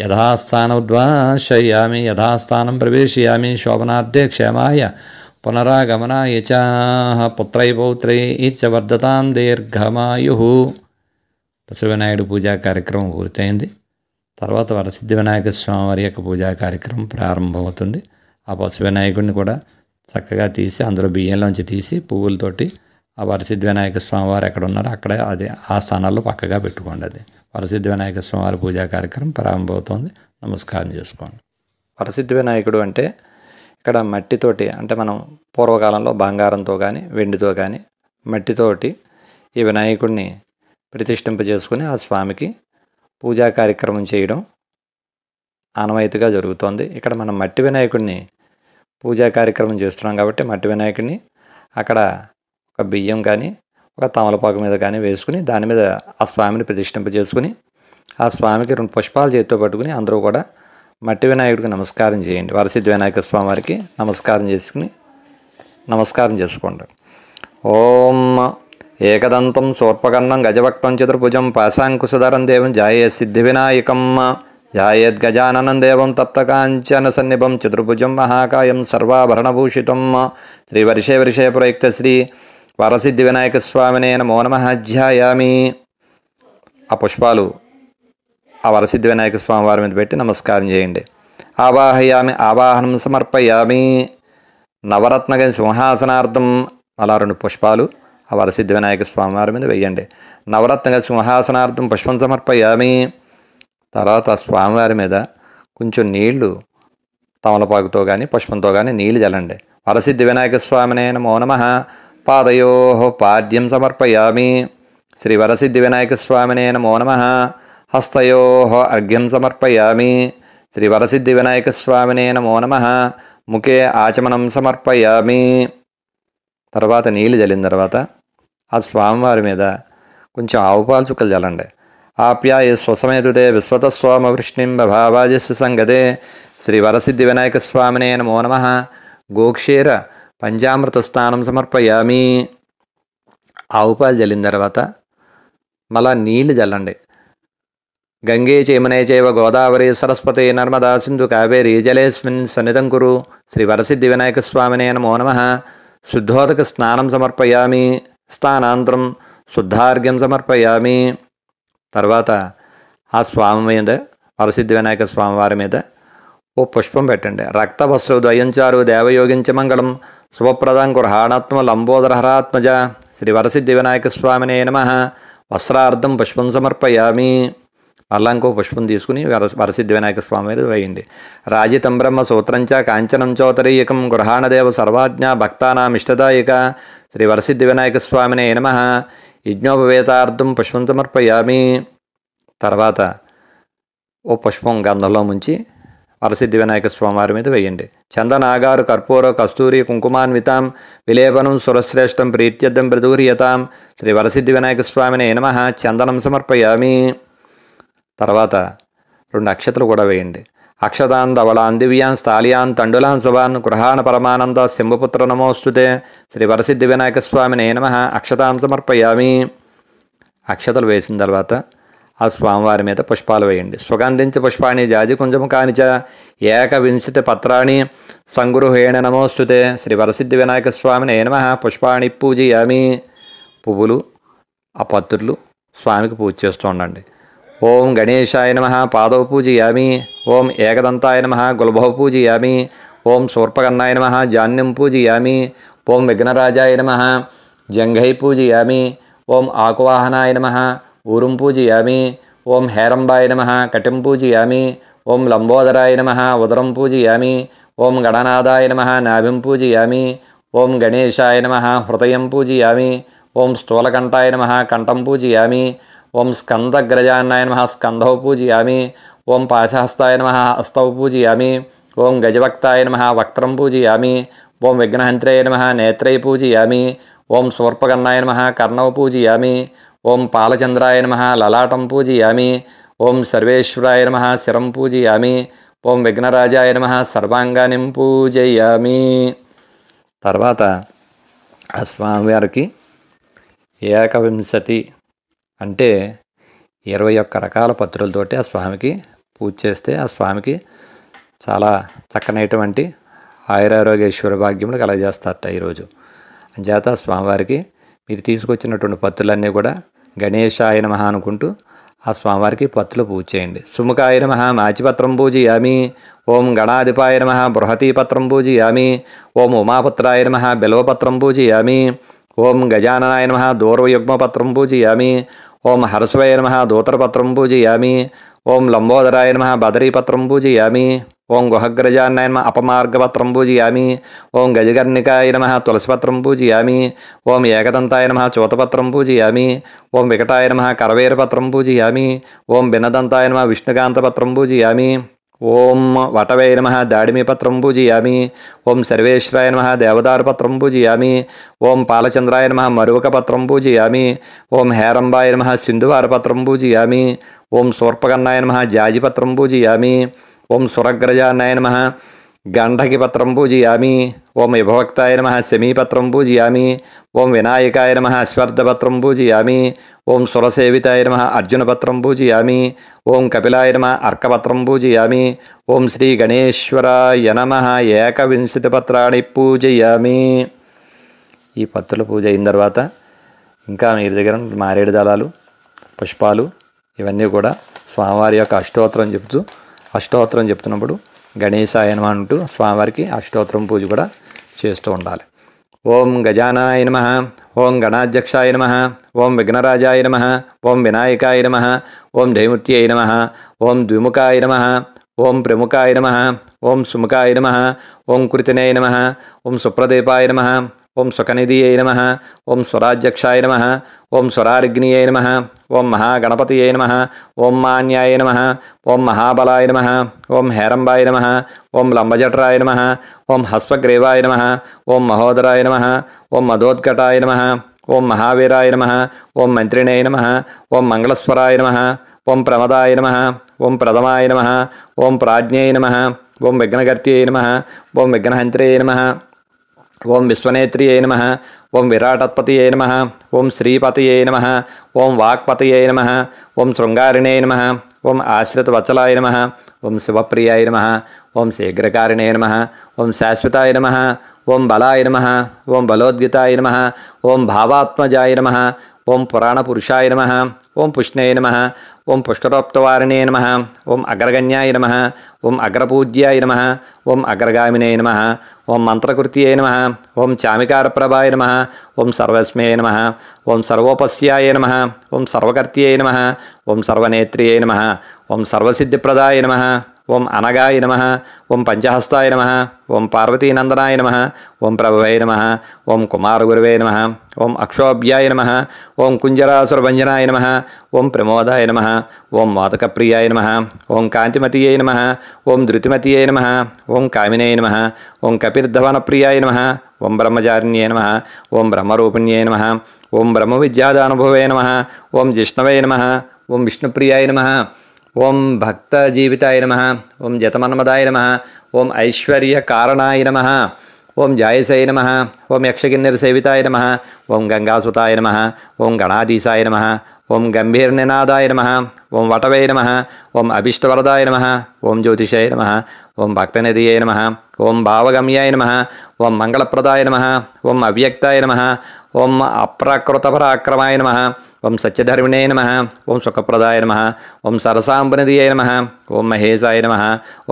యథాస్థానోద్వాశయామి యథాస్థానం ప్రవేశయామి శోభనార్థే క్షేమాయ పునరాగమనాయ చ. పుత్రై పౌత్రై ఈర్చవర్ధతాం దీర్ఘమాయు. పశువినాయుడు పూజా కార్యక్రమం పూర్తయింది. తర్వాత వరసిద్ధి వినాయక స్వామివారి యొక్క పూజా కార్యక్రమం ప్రారంభమవుతుంది. ఆ పశువినాయకుడిని కూడా చక్కగా తీసి అందులో బియ్యంలోంచి తీసి పువ్వులతోటి ఆ వరసిద్ధి వినాయక స్వామివారు ఎక్కడ ఉన్నారో అక్కడే అది ఆ స్థానాల్లో పక్కగా పెట్టుకోండి. అది వరసిద్ధి వినాయక స్వామివారి పూజా కార్యక్రమం ప్రారంభమవుతుంది. నమస్కారం చేసుకోండి. వరసిద్ధి వినాయకుడు అంటే ఇక్కడ మట్టితోటి, అంటే మనం పూర్వకాలంలో బంగారంతో కానీ వెండితో కానీ మట్టితోటి ఈ వినాయకుడిని ప్రతిష్ఠింపజేసుకుని ఆ స్వామికి పూజా కార్యక్రమం చేయడం ఆనవాయితీగా జరుగుతోంది. ఇక్కడ మనం మట్టి వినాయకుడిని పూజా కార్యక్రమం చేస్తున్నాం కాబట్టి మట్టి వినాయకుడిని అక్కడ ఒక బియ్యం కానీ ఒక తమలపాకు మీద కానీ వేసుకుని దాని మీద ఆ స్వామిని ప్రతిష్ఠింపజేసుకుని ఆ స్వామికి 2 పుష్పాలు చేతితో పట్టుకుని అందరూ కూడా మట్టి వినాయకుడికి నమస్కారం చేయండి. వరసిద్ధి వినాయక స్వామి వారికి నమస్కారం చేసుకోండి. ఓం ఏకదంతం శూర్పకర్ణం గజవక్త్రం చతుర్భుజం పాశాంకుశధరం దేవం జాయే సిద్ధి వినాయకం జాయేద్ గజాననం దేవం తప్తకాంచన సన్నిభం చతుర్భుజం మహాకాయం సర్వాభరణభూషితం. శ్రీ వర్షే వర్షే ప్రయుక్త శ్రీ వరసిద్ధి వినాయక స్వామినే నమో నమః ధ్యాయామి. ఆ పుష్పాలు ఆ వరసిద్ధి వినాయక స్వామి వారి మీద పెట్టి నమస్కారం చేయండి. ఆవాహయామి ఆవాహనం సమర్పయామి. నవరత్న సింహాసనార్థం అలా 2 పుష్పాలు ఆ వరసిద్ధి వినాయక స్వామి వారి మీద వేయండి. నవరత్న సింహాసనార్థం పుష్పం సమర్పయామి. తర్వాత స్వామివారి మీద కొంచెం నీళ్లు తమలపాకుతో కానీ పుష్పంతో కానీ నీళ్లు చల్లండి. వరసిద్ధి వినాయక స్వామినే నమో నమః. పాదయో పాద్యం సమర్పయామి. శ్రీ వరసిద్ధి వినాయక స్వామినే నమో నమః. హస్తయో అర్ఘ్యం సమర్పయామి. శ్రీ వరసిద్ధి వినాయక స్వామినే నమో నమః. ముఖే ఆచమనం సమర్పయామి. తర్వాత నీళ్లు చల్లిన తర్వాత ఆ స్వామివారి మీద కొంచెం ఆవుపాలు చుక్కలు చల్లండి. ఆప్యాయ స్వసమేతుతే విశ్వత స్వామ వృష్ణిం భావాజస్సు సంగతే. శ్రీ వరసిద్ధి వినాయక స్వామినే నమో నమః. గోక్షీర పంచామృత స్నానం సమర్పయామి. ఆవుపాలు చల్లిన తర్వాత మళ్ళా నీళ్లు చల్లండి. గంగే చైమనే చైవ గోదావరి సరస్వతి నర్మదా సింధు కావేరీ జలేస్మిన్ సన్నిధం కురు. శ్రీ వరసిద్ధి వినాయక స్వామినే నమో నమః. శుద్ధోదక స్నానం సమర్పయామి. స్నానాంతరం శుద్ధార్ఘ్యం సమర్పయామి. తర్వాత ఆ స్వామి మీద వరసిద్ధి వినాయక స్వామి వారి మీద ఓ పుష్పం పెట్టండి. రక్తవస్సు ద్వయంచారు దేవయోగించ మంగళం శుభప్రదం గృహాణాత్మ లంబోదరహరాత్మజ. శ్రీ వరసిద్ధి వినాయక స్వామినే నమః. వస్త్రార్థం పుష్పం సమర్పయామి. అలా ఇంకో పుష్పం తీసుకుని వరసిద్ధి వినాయక స్వామి మీద వేయండి. రాజితం బ్రహ్మ సూత్రంచ కాంచనం చోతరీయకం గృహాణదేవ సర్వాజ్ఞ భక్తానామిష్టదాయక. శ్రీ వరసిద్ధి వినాయక స్వామినే నమః. యజ్ఞోపవేతార్థం పుష్పం సమర్పయామి. తర్వాత ఓ పుష్పం గంధంలో ముంచి వరసిద్ధి వినాయక స్వామి వారి మీద వేయండి. చందనాగారు కర్పూర కస్తూరి కుంకుమాన్వితాం విలేపనం సురశ్రేష్టం ప్రీత్యర్థం ప్రదూర్యతాం. శ్రీ వరసిద్ధి వినాయక స్వామినే నమః. చందనం సమర్పయామి. తర్వాత 2 అక్షతలు కూడా వేయండి. అక్షతాన్ ధవళాన్ దివ్యాన్ స్థాళియాన్ తండులాన్ శుభాన్ గృహాణ పరమానంద శంభుపుత్ర నమోస్తుతే. శ్రీ వరసిద్ధి వినాయక స్వామినే నమః. అక్షతాన్ సమర్పయామి. అక్షతలు వేసిన తర్వాత ఆ స్వామివారి మీద పుష్పాలు వేయండి. సుగంధించ పుష్పాణి జాతి కుంజము కానిచ ఏకవింశతి పత్రాణి సంగృహేణ నమోస్తుతే. శ్రీ వరసిద్ధి వినాయక స్వామిని నమః. పుష్పాణి పూజయామి. పువ్వులు ఆ పత్రులు స్వామికి పూజ చేస్తూ ఉండండి. ఓం గణేశాయ నమః. పాదవ పూజయామి. ఓం ఏకదంతాయ నమః. గుల్భవ పూజయామి. ఓం శూర్పకర్ణాయ నమః. జాన్యం పూజయామి. ఓం విఘ్నరాజాయ నమః. జంఘై పూజయామి. ఓం ఆకువాహనాయ నమః. ఊరుం పూజయామి. ఓం హేరంబాయ నమః. కటిం పూజయామి. ఓం లంబోదరాయ నమః. ఉదరం పూజయామి. ఓం గణనాదాయ నమః. నాభిం పూజయామి. ఓం గణేశాయ నమః. హృదయం పూజయామి. ఓం స్థూలకంఠాయ నమః. కంఠం పూజయామి. ఓం స్కందగ్రజాన్నాయ నమః. స్కంధౌ పూజయామి. ఓం పాశహస్తాయ నమః. హస్తౌ పూజయామి. ఓం గజవక్తాయ నమః. వక్త్రం పూజయామి. ఓం విఘ్నహంత్రాయ నమః. నేత్రై పూజయామి. ఓం శూర్పకర్ణాయ నమః. కర్ణౌ పూజయామి. ఓం పాలచంద్రాయ నమః. లలాటం పూజయామి. ఓం సర్వేశ్వరాయ నమః. శిరం పూజయామి. ఓం విఘ్నరాజాయ నమః. సర్వాంగానిం పూజయామి. తర్వాత ఆ స్వామివారికి ఏకవింశతి అంటే 21 రకాల పత్రులతోటి ఆ స్వామికి పూజ చేస్తే ఆ స్వామికి చాలా చక్కనైనటువంటి ఆయురారోగ్యేశ్వర భాగ్యములు కలగజేస్తారట ఈరోజు. అంచేత స్వామివారికి మీరు తీసుకొచ్చినటువంటి పత్రులన్నీ కూడా గణేశాయ నమః అనుకుంటూ ఆ స్వామివారికి పత్రులు పూజ చేయండి. సుముఖాయ నమః. మాచిపత్రం పూజయామి. ఓం గణాధిపాయ నమః. బృహతీపత్రం పూజయామి. ఓం ఉమాపుత్రాయ నమః. బిల్వపత్రం పూజయామి. ఓం గజాననాయ నమః. దూర్వయుగ్మపత్రం పూజయామి. ఓం హర్షవయ నమః. దూతరపత్రం పూజయామి. ఓం లంబోదరాయ నమః. బదరీపత్రం పూజయామి. ఓం గుహగ్రజాన్నాయ నమః. అపమార్గపత్రం పూజయామి. ఓం గజకర్ణికాయ నమః. తులసిపత్రం పూజయామి. ఓం ఏకదంతాయ నమః. చూతపత్రం పూజయామి. ఓం వికటాయ నమః. కరవేరపత్రం పూజయామి. ఓం భిన్నదంతాయ నమః. విష్ణుకాంతపత్రం పూజయామి. ఓం వటవే నమః. దాడిమీపత్రం పూజయామి. ఓం సర్వేశ్వరాయ నమః. దేవదారుపత్రం పూజయామి. ఓం పాలచంద్రాయ నమః. మరువకపత్రం పూజయామి. ఓం హేరంబాయ నమః. సింధువారపత్రం పూజయామి. ఓం శూర్పకర్ణాయ నమః. జాజిపత్రం పూజయామి. ఓం సురగ్రజాన్నాయ నమః. గంధకిపత్రం పూజయామి. ఓం విభవక్తాయ నమః. శమీపత్రం పూజయామి. ఓం వినాయకాయ నమః. అశ్వర్ధపత్రం పూజయామి. ఓం సురసేవితాయ నమః. అర్జునపత్రం పూజయామి. ఓం కపిలాయ నమః. అర్కపత్రం పూజయామి. ఓం శ్రీ గణేశ్వరాయ నమః. ఏకవింశతి పత్రాణి పూజయామి. ఈ పత్రుల పూజ అయిన తర్వాత ఇంకా మీ దగ్గర మారేడు దళాలు, పుష్పాలు ఇవన్నీ కూడా స్వామివారి యొక్క అష్టోత్తరం చెప్తున్నప్పుడు గణేశాయ నమః అంటూ స్వామివారికి అష్టోత్తరం పూజ కూడా చేస్తూ ఉండాలి. ఓం గజానాయ నమః. ఓం గణాధ్యక్షాయ నమః. ఓం విఘ్నరాజాయ నమః. ఓం వినాయకాయ నమః. ఓం దైముత్యాయ నమః. ఓం ద్విముఖాయ నమః. ఓం ప్రముఖాయ నమః. ఓం సుముఖాయ నమః. ఓం కృతినే నమః. ఓం సుప్రదీపాయ నమః. ఓం సుఖనిధియే నమః. ఓం స్వరాధ్యక్షాయ నమః. ఓం స్వరారిగ్నియే నమః. ఓం మహాగణపతియే నమః. ఓం మాన్యాయ నమః. ఓం మహాబలాయ నమః. ఓం హేరంబాయ నమః. ఓం లంబజఠరాయ నమః. ఓం హస్వగ్రీవాయ నమః. ఓం మహోదరాయ నమః. ఓం మదోద్ఘటాయ నమః. ఓం మహావీరాయ నమః. ఓం మంత్రిణే నమః. ఓం మంగళస్వరాయ నమః. ఓం ప్రమదాయ నమః. ఓం ప్రథమాయ నమః. ఓం ప్రాజ్ఞాయ నమః. ఓం విఘ్నకర్త్యై నమః. ఓం విఘ్నహంత్రే నమః. ఓం విశ్వనేత్రియే నమః. ఓం విరాటత్పతియే నమః. ఓం శ్రీపతియే నమః. ఓం వాక్పతియే నమః. ఓం శృంగారిణే నమః. ఓం ఆశ్రితవత్సలాయ నమః. ఓం శివప్రియాయ నమః. ఓం శీఘ్రకారిణే నమః. ఓం శాశ్వతాయ నమః. ఓం బలాయ నమః. ఓం బలోద్గితాయ నమః. ఓం భావాత్మజాయ నమః. ఓం పురాణపురుషాయ నమః. ఓం పుష్ణే నమః. ఓం పుష్కరోక్తవారిణే నమః. ఓం అగ్రగణ్యాయ నమః. ఓం అగ్రపూజ్యాయ నమః. ఓం అగ్రగామినే నమః. ఓం మంత్రకృత్యై నమః. ఓం చామికారప్రభాయ నమః. ఓం సర్వస్మే నమః. ఓం సర్వోపస్యాయ నమః. ఓం సర్వకర్త్యై నమః. ఓం సర్వనేత్రియై నమః. ఓం సర్వసిద్ధిప్రదాయ నమః. ఓం అనగాయ నమః. ఓం పంచహస్తాయ నమః. ఓం పార్వతీనందనాయ నమః. ఓం ప్రభవే నమః. ఓం కుమారగురువే నమః. ఓం అక్షోభ్యాయ నమః. ఓం కుంజరాసురభంజనాయ నమః. ఓం ప్రమోదాయ నమః. ఓం మోదకప్రియాయ నమః. ఓం కాంతిమతియై నమః. ఓం ధృతిమతియై నమః. ఓం కామినే నమః. ఓం కపిర్ధవనప్రియాయ నమః. ఓం బ్రహ్మచారిణ్యే నమః. ఓం బ్రహ్మరూపిణ్యే నమః. ఓం బ్రహ్మవిద్యాదానుభవే నమః. ఓం జిష్ణవే నమః. ఓం విష్ణుప్రియాయ నమః. ఓం భక్తజీవితాయ నమః. ఓం జతమన్మదాయ నమః. ఓం ఐశ్వర్యకారణాయ నమః. ఓం జాయసాయ నమః. ఓం యక్షకిన్నెరసేవితాయ నమః. ఓం గంగాసుతాయ నమః. ఓం గణాధీశాయ నమః. ఓం గంభీర్నినాదాయ నమః, ఓం వటవే నమః, ఓం అభిష్టవరదాయ నమః, ఓం జ్యోతిషాయ నమః, ఓం భక్తనిధియే నమః, ఓం భావగమ్యాయ నమః, ఓం మంగళప్రదాయ నమః, ఓం అవ్యక్తాయ నమః, ఓం అప్రాకృతపరాక్రమాయ నమః, ఓం సత్యధర్మిణే నమః, ఓం సుఖప్రదాయ నమః, ఓం సరసాంబనిధియే నమః, ఓం మహేశాయ నమః,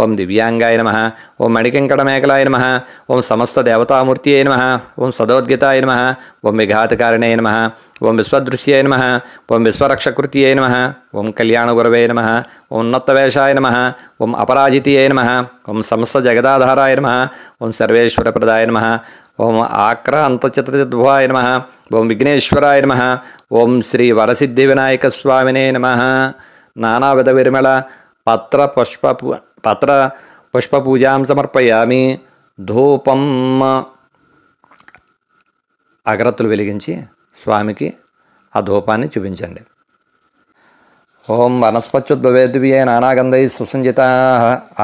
ఓం దివ్యాంగాయ నమః, ఓం మణికంకణమేకలాయ నమః, ఓం సమస్త దేవతామూర్తియే నమః, ఓం సదోద్గతాయ నమః, ఓం విఘాతకారిణే నమః, ఓం విశ్వదృశ్యాయ నమః, ఓం విశ్వరక్షకృత్యై నమః, ఓం కళ్యాణగురవే నమః, ఓం ఉన్నత్తవేషాయ నమః, ఓం అపరాజితియే నమః, ఓం సమస్త జగదాధారాయ నమః, ఓం సర్వేశ్వరప్రదాయ నమః, ఓం ఆక్రాంతచతుర్భువాయ నమః, ఓం విఘ్నేశ్వరాయ నమః, ఓం శ్రీ వరసిద్ధి వినాయక స్వామినే నమః. నానావిధ విరిమళ పత్ర పుష్పపూజాం సమర్పయామి. ధూపం అగరత్తులు వెలిగించి స్వామికి ఆ ధూపాన్ని చూపించండి. ఓం వనస్పత్యుద్భవేద్వియే నానాగంధై సుసంజితా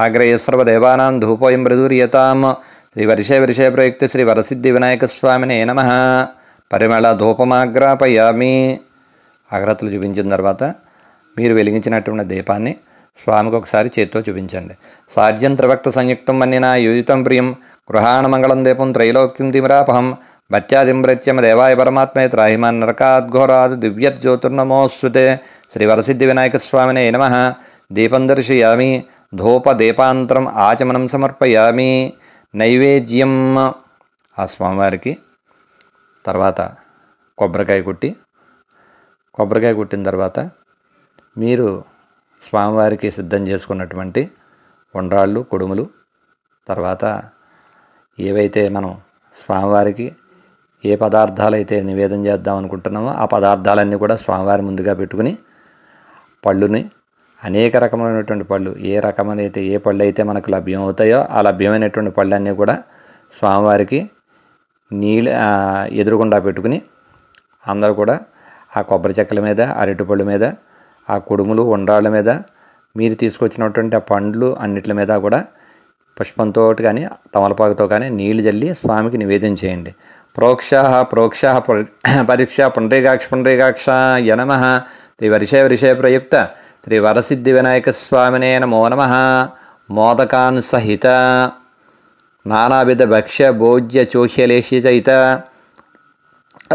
ఆగ్రయ సర్వదేవానాం ధూపోయం మృదూర్యతాం. శ్రీ వర్షే ప్రయుక్త శ్రీ వరసిద్ధి వినాయక స్వామినే నమః. పరిమళ ధూపమాగ్రాపయామి. అగరత్తులు చూపించిన తర్వాత మీరు వెలిగించినటువంటి దీపాన్ని స్వామికి ఒకసారి చేత్తో చూపించండి. సాధ్యం త్రిభక్త సంయుక్తం మన్నినా యూజితం ప్రియం గృహాణ మంగళం దీపం త్రైలోక్యం తిమిరాపహం భత్యాదిం ప్రత్యమ దేవాయ పరమాత్మే త్రాహిమాన్ నరకాద్ఘోరాదు దివ్యజ్యోతిర్నమోస్తుతే. శ్రీ వరసిద్ధి వినాయక స్వామినే నమః. దీపం దర్శయామి. ధూప దీపాంతరం ఆచమనం సమర్పయామి. నైవేద్యం ఆ స్వామివారికి తర్వాత కొబ్బరికాయ కొట్టిన తర్వాత మీరు స్వామివారికి సిద్ధం చేసుకున్నటువంటి ఉండ్రాళ్ళు, కుడుములు, తర్వాత ఏవైతే మనం స్వామివారికి ఏ పదార్థాలు అయితే నివేదన చేద్దాం అనుకుంటున్నామో ఆ పదార్థాలన్నీ కూడా స్వామివారి ముందుగా పెట్టుకుని పళ్ళుని అనేక రకమైనటువంటి పళ్ళు ఏ పళ్ళు అయితే మనకు లభ్యం అవుతాయో ఆ లభ్యమైనటువంటి పళ్ళన్నీ కూడా స్వామివారికి ఎదురుగుండా పెట్టుకుని అందరూ కూడా ఆ కొబ్బరి చెక్కల మీద, అరటిపళ్ళు మీద, ఆ కుడుములు, ఉండ్రాళ్ళ మీద, మీరు తీసుకొచ్చినటువంటి ఆ పండ్లు అన్నిటి మీద కూడా పుష్పంతో కానీ తమలపాకుతో కానీ నీళ్లు జల్లి స్వామికి నివేదన చేయండి. ప్రోక్ష పరీక్ష పుండ్రీకాక్ష నమః. శ్రీ వర్షే ప్రయుక్త శ్రీ వరసిద్ధి వినాయక స్వామినే నమో నమః. మోదకాన్ సహిత నానావిధ భక్ష్య భోజ్య చోహ్యలేషి సహిత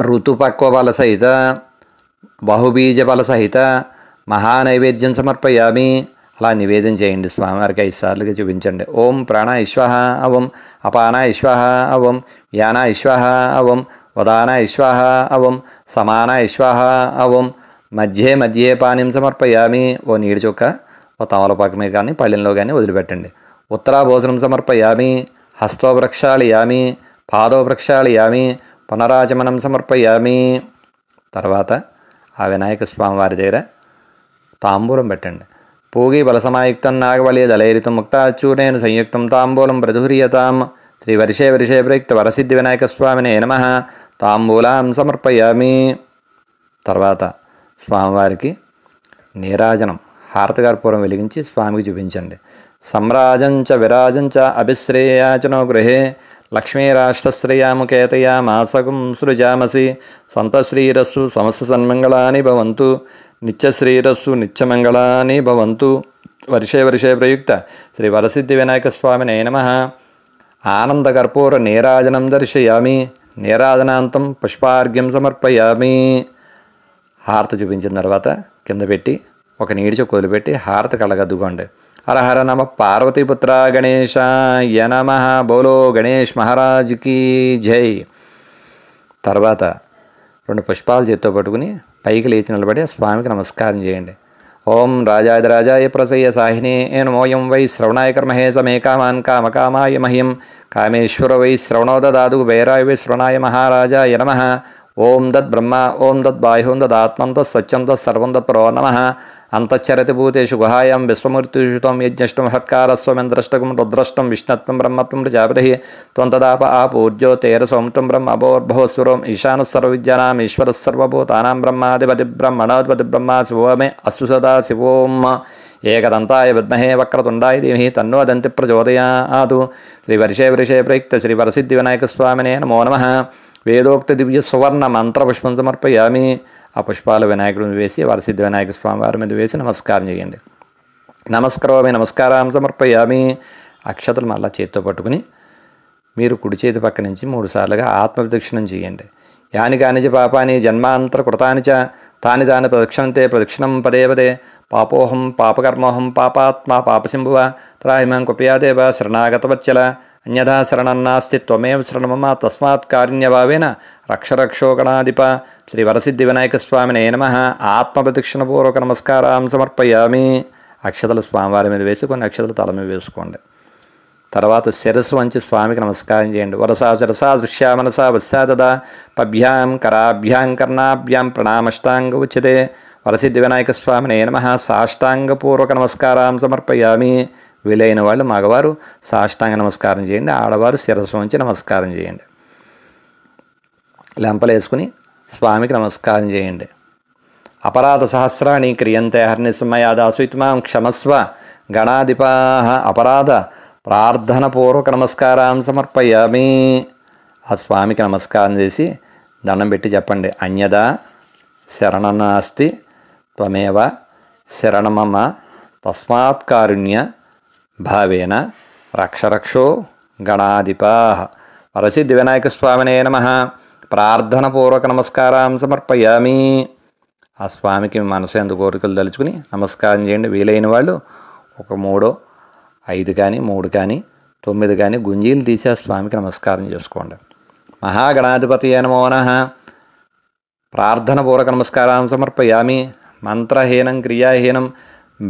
ఋతుపక్వఫల సహిత బహుబీజఫల సహిత మహానైవేద్యం సమర్పయామి. అలా నివేదన చేయండి. స్వామివారికి 5 సార్లుగా చూపించండి. ఓం ప్రాణాయ స్వాహ ఓం అపానాయ స్వాహ ఓం యానాయ స్వాహ ఓం వదానాయ స్వాహ ఓం సమానాయ స్వాహ ఓం మధ్యే పానీయం సమర్పయామి. ఓ నీడి చుక్క ఓ తమలపాకు మీద కానీ పళ్ళెంలో కానీ వదిలిపెట్టండి. ఉత్తరాభోజనం సమర్పయామి. హస్తో ప్రక్షాళయామి. పాదో ప్రక్షాళయామి. పునరాచమనం సమర్పయామి. తర్వాత ఆ వినాయక స్వామి వారి దగ్గర తాంబూలం పెట్టండి. పూగి బలసమాయుక్తం నాగవలి దళైరితం ముక్తాచూర్ణేన సంయుక్తం తాంబూలం ప్రధుర్యతాం. శ్రీ వర్షే ప్రయుక్త వరసిద్ధి వినాయక స్వామినే నమః. తాంబూలాం సమర్పయామి. తర్వాత స్వామివారికి నీరాజనం హారతకర్పూరం వెలిగించి స్వామికి చూపించండి. సమ్రాజంచ విరాజంచ అభిశ్రేయాచనో గృహే లక్ష్మీరాష్ట్రశ్రేయాముకేతయా మాసకం సృజామసి. సంతశ్రీరస్సు సమస్త సన్మంగళాని భవంతు. నిత్యశ్రీరస్సు నిత్యమంగళాని భవంతు. వర్షే ప్రయుక్త శ్రీ వరసిద్ధి వినాయక స్వామినే నమః. ఆనందకర్పూర నీరాజనం దర్శయామి. నీరాజనాంతం పుష్పార్ఘ్యం సమర్పయామి. హారతి చూపించిన తర్వాత కింద పెట్టి ఒక నీడి చొక్కు వదిలిపెట్టి హారతి కళ్ళగద్దుకోండి. హర హర నమ పార్వతీపుత్ర గణేశాయ నమః. బోలో గణేష్ మహారాజ్కి జై. తర్వాత 2 పుష్పాలు చేత్తో పట్టుకుని పైకి లేచి నిలబడి స్వామికి నమస్కారం చేయండి. ఓం రాజాయ ప్రసయ్య సాహినే నమోయం వై శ్రవణాయ కర్మహే సమే కామాన్ కామకామాయ మహ్యం కామేశ్వర వై శ్రవణో దదాతు కుబేరాయ వై శ్రవణాయ మహారాజాయ నమః. ఓం దత్ బ్రహ్మ ఓం దత్ బాహ్యం దదాత్మం తత్సత్యం తత్సర్వం తత్పరో నమః. అంతశ్చరతి భూతేషు గుహాయాం విశ్వమూర్తిషు త్వం యజ్ఞష్టం హత్కారస్వమింద్రష్టకం రుద్రష్టం విష్ణత్వం బ్రహ్మత్వం ప్రజాపతి త్వం తదాప ఆపూజ్యోతేరసోం త్వం బ్రహ్మ అభోర్భవస్వరం ఈశానः సర్వవిద్యానాం ఈశ్వరः సర్వభూతానాం బ్రహ్మాధిపతి బ్రహ్మణాధిపతి బ్రహ్మ శివో మే అస్సు సదా శివోం. ఏకదంతాయ విద్మహే వక్రతుండాయ ధీమహి తన్నో దంతి ప్రచోదయాతు. శ్రీ వర్షే ప్రయుక్త శ్రీ వరసిద్ధి వినాయక స్వామినే నమో నమః. వేదోక్త దివ్య సువర్ణ మంత్రపుష్పం సమర్పయామి. ఆ పుష్పాలు వినాయకుడి మీద వేసి వరసిద్ధి వినాయక స్వామి వారి మీద వేసి నమస్కారం చేయండి. నమస్కరోమి నమస్కారం సమర్పయామి. అక్షతలు మళ్ళా చేత్తో పట్టుకుని మీరు కుడి చేతి పక్క నుంచి 3 సార్లుగా ఆత్మప్రదక్షిణం చేయండి. యాని కానిచ పాపాని జన్మాంతర కృతాని చ తాని దాని ప్రదక్షిణంతే ప్రదక్షిణం పదే పదే పాపోహం పాపకర్మోహం పాపాత్మా పాపశంభువ త్రాహిమం కృపయాదేవ శరణాగతవచ్చల అన్యథా శరణన్నాస్తి త్వమేవ శరణమమ తస్మాత్ కారుణ్యభావేన రక్షరక్షో గణాధిప. శ్రీ వరసిద్ధి వినాయక స్వామినే నమః. ఆత్మప్రదక్షిణపూర్వక నమస్కారం సమర్పయామి. అక్షతలు స్వామివారి మీద వేసి కొన్ని అక్షతలు తల మీద వేసుకోండి. తర్వాత శిరస్సు వంచి స్వామికి నమస్కారం చేయండి. వరసా శిరసా దృశ్యా మనసా వస్సా తదా పభ్యాం కరాభ్యాం కర్ణాభ్యాం ప్రణామష్టాంగ ఉచ్యతే. వరసిద్ధి వినాయక స్వామినే నమః. సాష్టాంగపూర్వక నమస్కారం సమర్పయామి. వీలైన వాళ్ళు మగవారు సాష్టాంగ నమస్కారం చేయండి, ఆడవారు శిరస్సు వంచి నమస్కారం చేయండి. లెంపలు వేసుకుని స్వామికి నమస్కారం చేయండి. అపరాధ సహస్రాణి క్రియంతే హర్నిస్మయాదాసుమాం క్షమస్వ గణాధిపా. అపరాధ ప్రార్థనపూర్వక నమస్కారం సమర్పయామి. ఆ స్వామికి నమస్కారం చేసి దండం పెట్టి చెప్పండి. అన్యదా శరణనాస్తి త్వమేవ శరణమమ తస్మాత్ కారుణ్య భావేన రక్షరక్షో గణాధిపా. వరసిద్ధి వినాయక స్వామినే నమః. ప్రార్థనపూర్వక నమస్కారం సమర్పయామి. ఆ స్వామికి మనసు ఎందు కోరికలు తలుచుకుని నమస్కారం చేయండి. వీలైన వాళ్ళు ఒక 3, 5 కానీ 3 కానీ 9 కానీ గుంజీలు తీసి ఆ స్వామికి నమస్కారం చేసుకోండి. మహాగణాధిపతయే నమో నమః. ప్రార్థనపూర్వక నమస్కారం సమర్పయామి. మంత్రహీనం క్రియాహీనం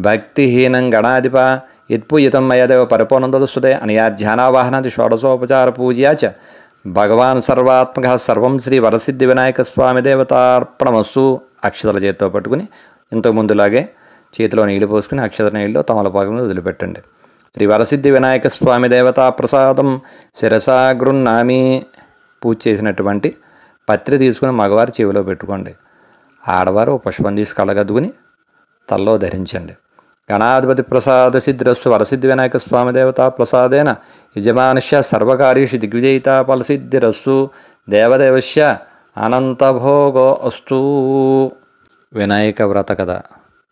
భక్తిహీనం గణాధిప యత్పూజితం మయదేవ పరిపూర్ణం తదుస్తుతే. అనయా ధ్యానావాహనాది షోడశోపచార పూజయా చ భగవాన్ సర్వాత్మక సర్వం శ్రీ వరసిద్ధి వినాయక స్వామి దేవతార్పణమస్సు. అక్షతల చేతితో పట్టుకుని ఇంతకుముందులాగే చేతిలో నీళ్లు పోసుకుని అక్షత నీళ్ళు తమలపాకు మీద వదిలిపెట్టండి. శ్రీ వరసిద్ధి వినాయక స్వామి దేవతా ప్రసాదం శిరసా గృహ్ణామి. పూజ చేసినటువంటి పత్రి తీసుకుని మగవారు చెవిలో పెట్టుకోండి. ఆడవారు పుష్పం తీసి కళ్ళగద్దుకుని తల్లో ధరించండి. గణాధిపతి ప్రసాద సిద్ధిరస్సు వరసిద్ధి వినాయక స్వామి దేవతా ప్రసాదేన యజమానస్య సర్వకార్యేషు దిగ్విజయిత ఫలసిద్ధిరస్సు. దేవదేవస్య అనంతభోగో అస్తు. వినాయక వ్రత కథ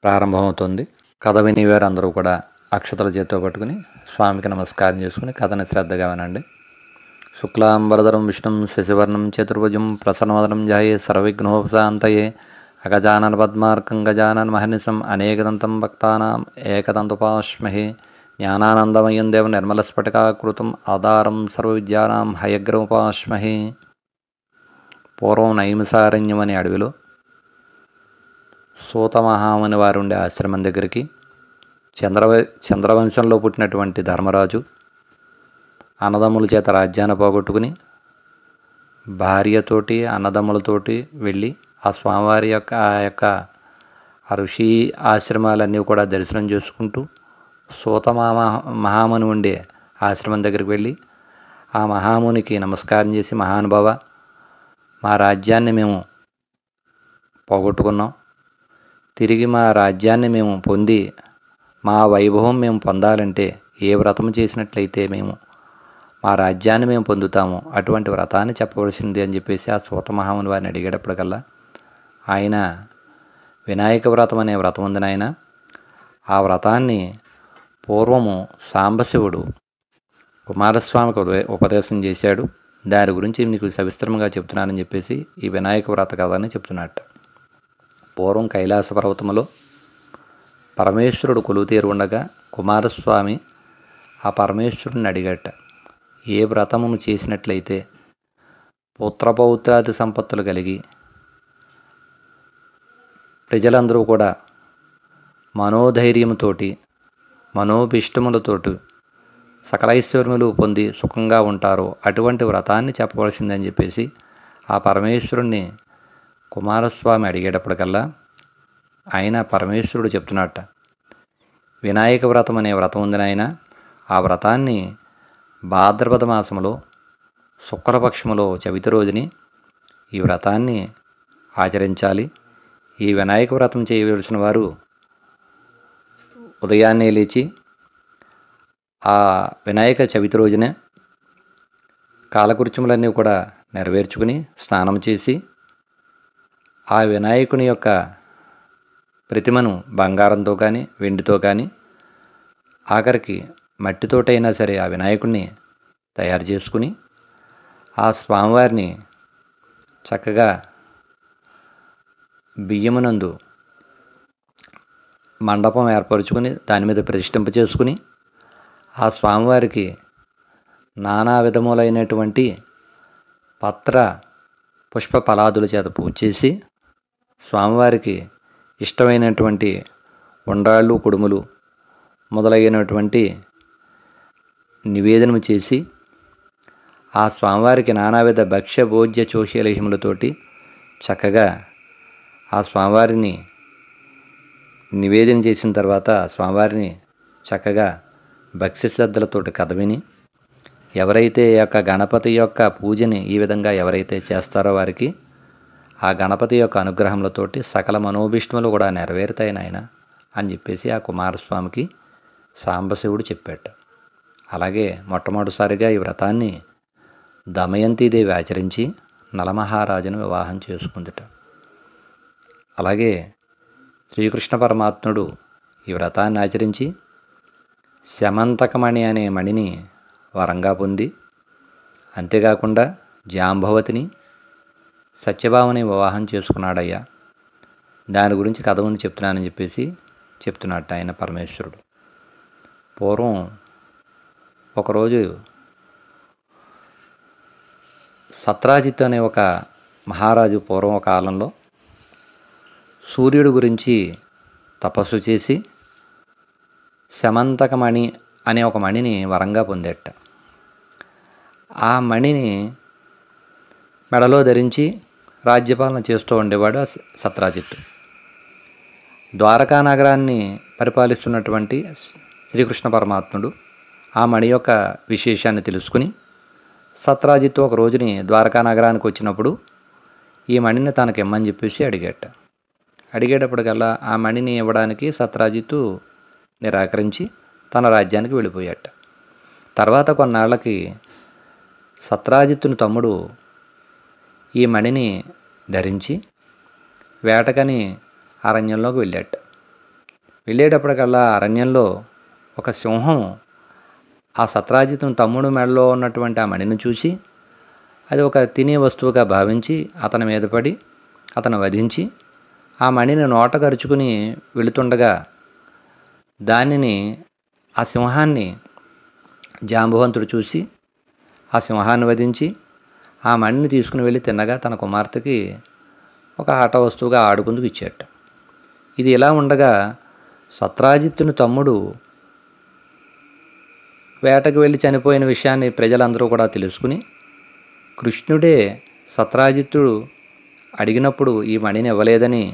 ప్రారంభమవుతుంది. కథ వినివారు అందరూ కూడా అక్షతల చేతితో పట్టుకుని స్వామికి నమస్కారం చేసుకుని కథని శ్రద్ధగా వినండి. శుక్లాంబరధరం విష్ణుం శశివర్ణం చతుర్భుజం ప్రసన్నవదనం ధ్యాయే సర్వవిఘ్నోపశాంతయే. అగజానన పద్మార్కం గజానన మహర్నిశం అనేకదంతం భక్తానాం ఏకదంతుపాస్మహే. జ్ఞానానందమయం దేవం నిర్మలస్ఫటికాకృతం ఆధారం సర్వవిద్యానాం హయగ్రముపాస్మహే. పూర్వం నైమిసారణ్యం అనే అడవిలో సూతమహాముని వారు ఉండే ఆశ్రమం దగ్గరికి చంద్రవంశంలో పుట్టినటువంటి ధర్మరాజు అన్నదమ్ముల చేత రాజ్యాన్ని పోగొట్టుకుని భార్యతోటి అన్నదమ్ములతోటి వెళ్ళి ఆ స్వామివారి యొక్క ఋషి ఆశ్రమాలన్నీ కూడా దర్శనం చేసుకుంటూ మహాముని ఉండే ఆశ్రమం దగ్గరికి వెళ్ళి ఆ మహామునికి నమస్కారం చేసి, మహానుభావ, మా రాజ్యాన్ని మేము పోగొట్టుకున్నాం, తిరిగి మా రాజ్యాన్ని మేము పొంది మా వైభవం మేము పొందాలంటే ఏ వ్రతం చేసినట్లయితే మేము మా రాజ్యాన్ని మేము పొందుతాము, అటువంటి వ్రతాన్ని చెప్పవలసింది అని చెప్పేసి ఆ సూతమహాముని వారిని అడిగేటప్పటికల్లా ఆయన వినాయక వ్రతం అనే వ్రతం ఉంది నాయన, ఆ వ్రతాన్ని పూర్వము సాంబశివుడు కుమారస్వామికి ఉపదేశం చేశాడు, దాని గురించి నీకు సవిస్తరంగా చెప్తున్నానని చెప్పేసి ఈ వినాయక వ్రత కథని చెప్తున్నట్ట. పూర్వం కైలాస పర్వతములో పరమేశ్వరుడు కొలువుతీరు ఉండగా కుమారస్వామి ఆ పరమేశ్వరుడిని అడిగట, ఏ వ్రతమును చేసినట్లయితే పుత్రపౌత్రాది సంపత్తులు కలిగి ప్రజలందరూ కూడా మనోధైర్యముతోటి మనోభిష్టములతోటి సకలైశ్వర్యములు పొంది సుఖంగా ఉంటారో అటువంటి వ్రతాన్ని చెప్పవలసిందని చెప్పేసి ఆ పరమేశ్వరుణ్ణి కుమారస్వామి అడిగేటప్పటికల్లా ఆయన పరమేశ్వరుడు చెప్తున్నట్ట, వినాయక వ్రతం అనే వ్రతం ఉంది నాయన, ఆ వ్రతాన్ని భాద్రపద మాసములో శుక్లపక్షములో చవితి రోజుని ఈ వ్రతాన్ని ఆచరించాలి. ఈ వినాయక వ్రతం చేయవలసిన వారు ఉదయాన్నే లేచి ఆ వినాయక చవితి రోజున కాలకృత్యములన్నీ కూడా నెరవేర్చుకుని స్నానం చేసి ఆ వినాయకుని యొక్క ప్రతిమను బంగారంతో కానీ వెండితో కానీ ఆఖరికి మట్టితోటైనా సరే ఆ వినాయకుడిని తయారు చేసుకుని ఆ స్వామివారిని చక్కగా బియ్యమునందు మండపం ఏర్పరచుకుని దాని మీద ప్రతిష్ఠింప చేసుకుని ఆ స్వామివారికి నానా విధములైనటువంటి పత్ర పుష్ప ఫలాదుల చేత పూజ చేసి స్వామివారికి ఇష్టమైనటువంటి ఉండ్రాళ్ళు కుడుములు మొదలైనటువంటి నివేదనము చేసి ఆ స్వామివారికి నానావిధ భక్ష్య భోజ్య చోష్యలేహములతోటి చక్కగా ఆ స్వామివారిని నివేదన చేసిన తర్వాత స్వామివారిని చక్కగా భక్తి శ్రద్ధలతోటి కథ విని ఎవరైతే ఈ యొక్క గణపతి యొక్క పూజని ఈ విధంగా ఎవరైతే చేస్తారో వారికి ఆ గణపతి యొక్క అనుగ్రహములతోటి సకల మనోభిష్టములు కూడా నెరవేరుతాయి నాయన అని చెప్పేసి ఆ కుమారస్వామికి సాంబశివుడు చెప్పాడు. అలాగే మొట్టమొదటిసారిగా ఈ వ్రతాన్ని దమయంతీదేవి ఆచరించి నలమహారాజును వివాహం చేసుకుందిట. అలాగే శ్రీకృష్ణ పరమాత్ముడు ఈ వ్రతాన్ని ఆచరించి శమంతకమణి అనే మణిని వరంగా పొంది, అంతేకాకుండా జాంబవతిని సత్యభామని వివాహం చేసుకున్నాడయ్యా. దాని గురించి కథ ఉంది చెప్తున్నానని చెప్పేసి చెప్తున్నట్టు ఆయన పరమేశ్వరుడు. పూర్వం ఒకరోజు సత్రాజిత్ అనే ఒక మహారాజు పూర్వం కాలంలో సూర్యుడి గురించి తపస్సు చేసి శమంతకమణి అనే ఒక మణిని వరంగా పొందేట. ఆ మణిని మెడలో ధరించి రాజ్యపాలన చేస్తూ ఉండేవాడు సత్రాజిత్తు. ద్వారకా నగరాన్ని పరిపాలిస్తున్నటువంటి శ్రీకృష్ణ పరమాత్ముడు ఆ మణి యొక్క విశేషాన్ని తెలుసుకుని సత్రాజిత్తు ఒక రోజుని ద్వారకా నగరానికి వచ్చినప్పుడు ఈ మణిని తనకి ఇమ్మని చెప్పేసి అడిగేటప్పటికల్లా ఆ మణిని ఇవ్వడానికి సత్రాజిత్తు నిరాకరించి తన రాజ్యానికి వెళ్ళిపోయాట. తర్వాత కొన్నాళ్ళకి సత్రాజిత్తుని తమ్ముడు ఈ మణిని ధరించి వేటకని అరణ్యంలోకి వెళ్ళేటప్పటికల్లా అరణ్యంలో ఒక సింహం ఆ సత్రాజిత్తుని తమ్ముడు మెడలో ఉన్నటువంటి ఆ మణిని చూసి అది ఒక తినే వస్తువుగా భావించి అతని మీద పడి అతను వధించి ఆ మణిని నోట కరుచుకుని వెళుతుండగా దానిని ఆ సింహాన్ని జాంబవంతుడు చూసి ఆ సింహాన్ని వధించి ఆ మణిని తీసుకుని వెళ్ళి తిన్నగా తన కుమార్తెకి ఒక ఆట వస్తువుగా ఆడుకుందుకు ఇచ్చేట. ఇది ఇలా ఉండగా సత్రాజిత్తుని తమ్ముడు వేటకు వెళ్ళి చనిపోయిన విషయాన్ని ప్రజలందరూ కూడా తెలుసుకుని కృష్ణుడే సత్రాజిత్తుడు అడిగినప్పుడు ఈ మణిని ఇవ్వలేదని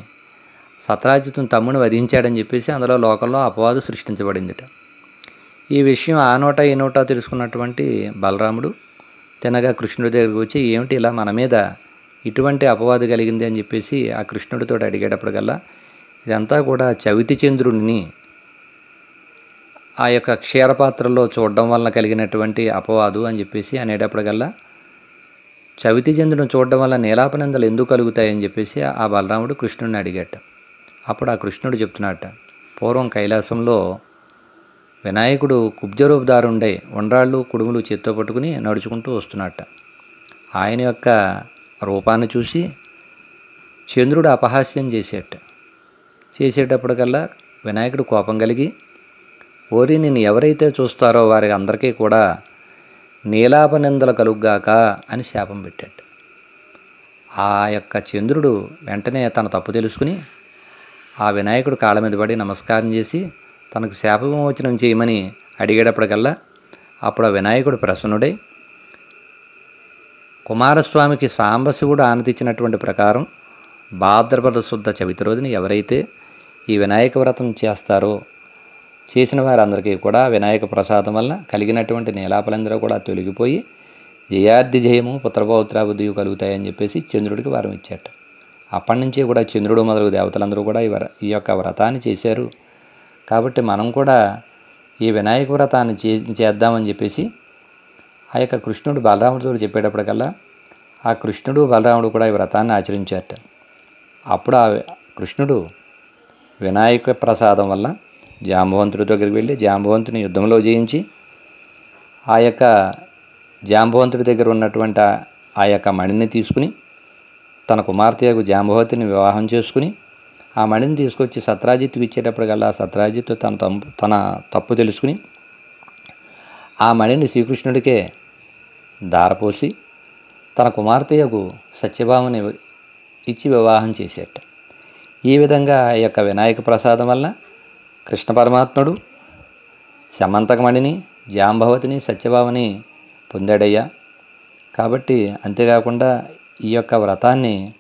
సత్రాజిత్తుని తమ్ముని వధించాడని చెప్పేసి అందులో లోకంలో అపవాదు సృష్టించబడిందిట. ఈ విషయం ఆ నోట ఈ నోట తెలుసుకున్నటువంటి బలరాముడు తినగా కృష్ణుడి దగ్గరికి వచ్చి ఏమిటి ఇలా మన మీద ఇటువంటి అపవాదు కలిగింది అని చెప్పేసి ఆ కృష్ణుడితో అడిగేటప్పటికల్లా ఇదంతా కూడా చవితి చంద్రుడిని ఆ యొక్క క్షీరపాత్రలో చూడడం వలన కలిగినటువంటి అపవాదు అని చెప్పేసి అనేటప్పటికల్లా చవితి చంద్రుని చూడడం వల్ల నీలాపనిందలు ఎందుకు కలుగుతాయని చెప్పేసి ఆ బలరాముడు కృష్ణుడిని అడిగాట. అప్పుడు ఆ కృష్ణుడు చెప్తున్నట్ట, పూర్వం కైలాసంలో వినాయకుడు కుబ్జరూపుదారుండై ఉండ్రాళ్ళు కుడుములు చేత్తో పట్టుకుని నడుచుకుంటూ వస్తున్నట్ట. ఆయన యొక్క రూపాన్ని చూసి చంద్రుడు అపహాస్యం చేసేటప్పటికల్లా వినాయకుడు కోపం కలిగి ఓరి నిన్ను ఎవరైతే చూస్తారో వారికి అందరికీ కూడా నీలాపనిందలు కలుగ్గాక అని శాపం పెట్టాడు. ఆ యొక్క చంద్రుడు వెంటనే తన తప్పు తెలుసుకుని ఆ వినాయకుడు కాళ్ళ మీద పడి నమస్కారం చేసి తనకు శాపవిమోచనం చేయమని అడిగేటప్పటికల్లా అప్పుడు ఆ వినాయకుడు ప్రసన్నుడై కుమారస్వామికి సాంబశివుడు ఆనతిచ్చినటువంటి ప్రకారం భాద్రపద శుద్ధ చవితి రోజుని ఎవరైతే ఈ వినాయక వ్రతం చేస్తారో చేసిన వారందరికీ కూడా వినాయక ప్రసాదం వల్ల కలిగినటువంటి నీలాపలందరూ కూడా తొలగిపోయి జయార్ది జయము పుత్రపౌత్రాబుద్ధియు కలుగుతాయని చెప్పేసి చంద్రుడికి వరం ఇచ్చాట. అప్పటి నుంచి కూడా చంద్రుడు మొదలగు దేవతలందరూ కూడా ఈ యొక్క వ్రతాన్ని చేశారు. కాబట్టి మనం కూడా ఈ వినాయక వ్రతాన్ని చేద్దామని చెప్పేసి ఆ యొక్క కృష్ణుడు బలరాముడితో చెప్పేటప్పటికల్లా ఆ కృష్ణుడు బలరాముడు కూడా ఈ వ్రతాన్ని ఆచరించారట. అప్పుడు ఆ కృష్ణుడు వినాయక ప్రసాదం వల్ల జాంబవంతుడి దగ్గరికి వెళ్ళి జాంబవంతుని యుద్ధంలో జయించి ఆ యొక్క జాంబవంతుడి దగ్గర ఉన్నటువంటి ఆ యొక్క మణిని తీసుకుని తన కుమార్తెకు జాంబవతిని వివాహం చేసుకుని ఆ మణిని తీసుకొచ్చి సత్రాజిత్తుకి ఇచ్చేటప్పటికల్లా సత్రాజిత్తు తన తప్పు తెలుసుకుని ఆ మణిని శ్రీకృష్ణుడికే దారపోసి తన కుమార్తెకు సత్యభామని ఇచ్చి వివాహం చేసేట. ఈ విధంగా ఈ యొక్క వినాయక ప్రసాదం వల్ల కృష్ణ పరమాత్ముడు శమంతకమణిని జాంబవతిని సత్యభామని పొందాడయ్యా. కాబట్టి అంతేకాకుండా ఈ యొక్క వ్రతాన్ని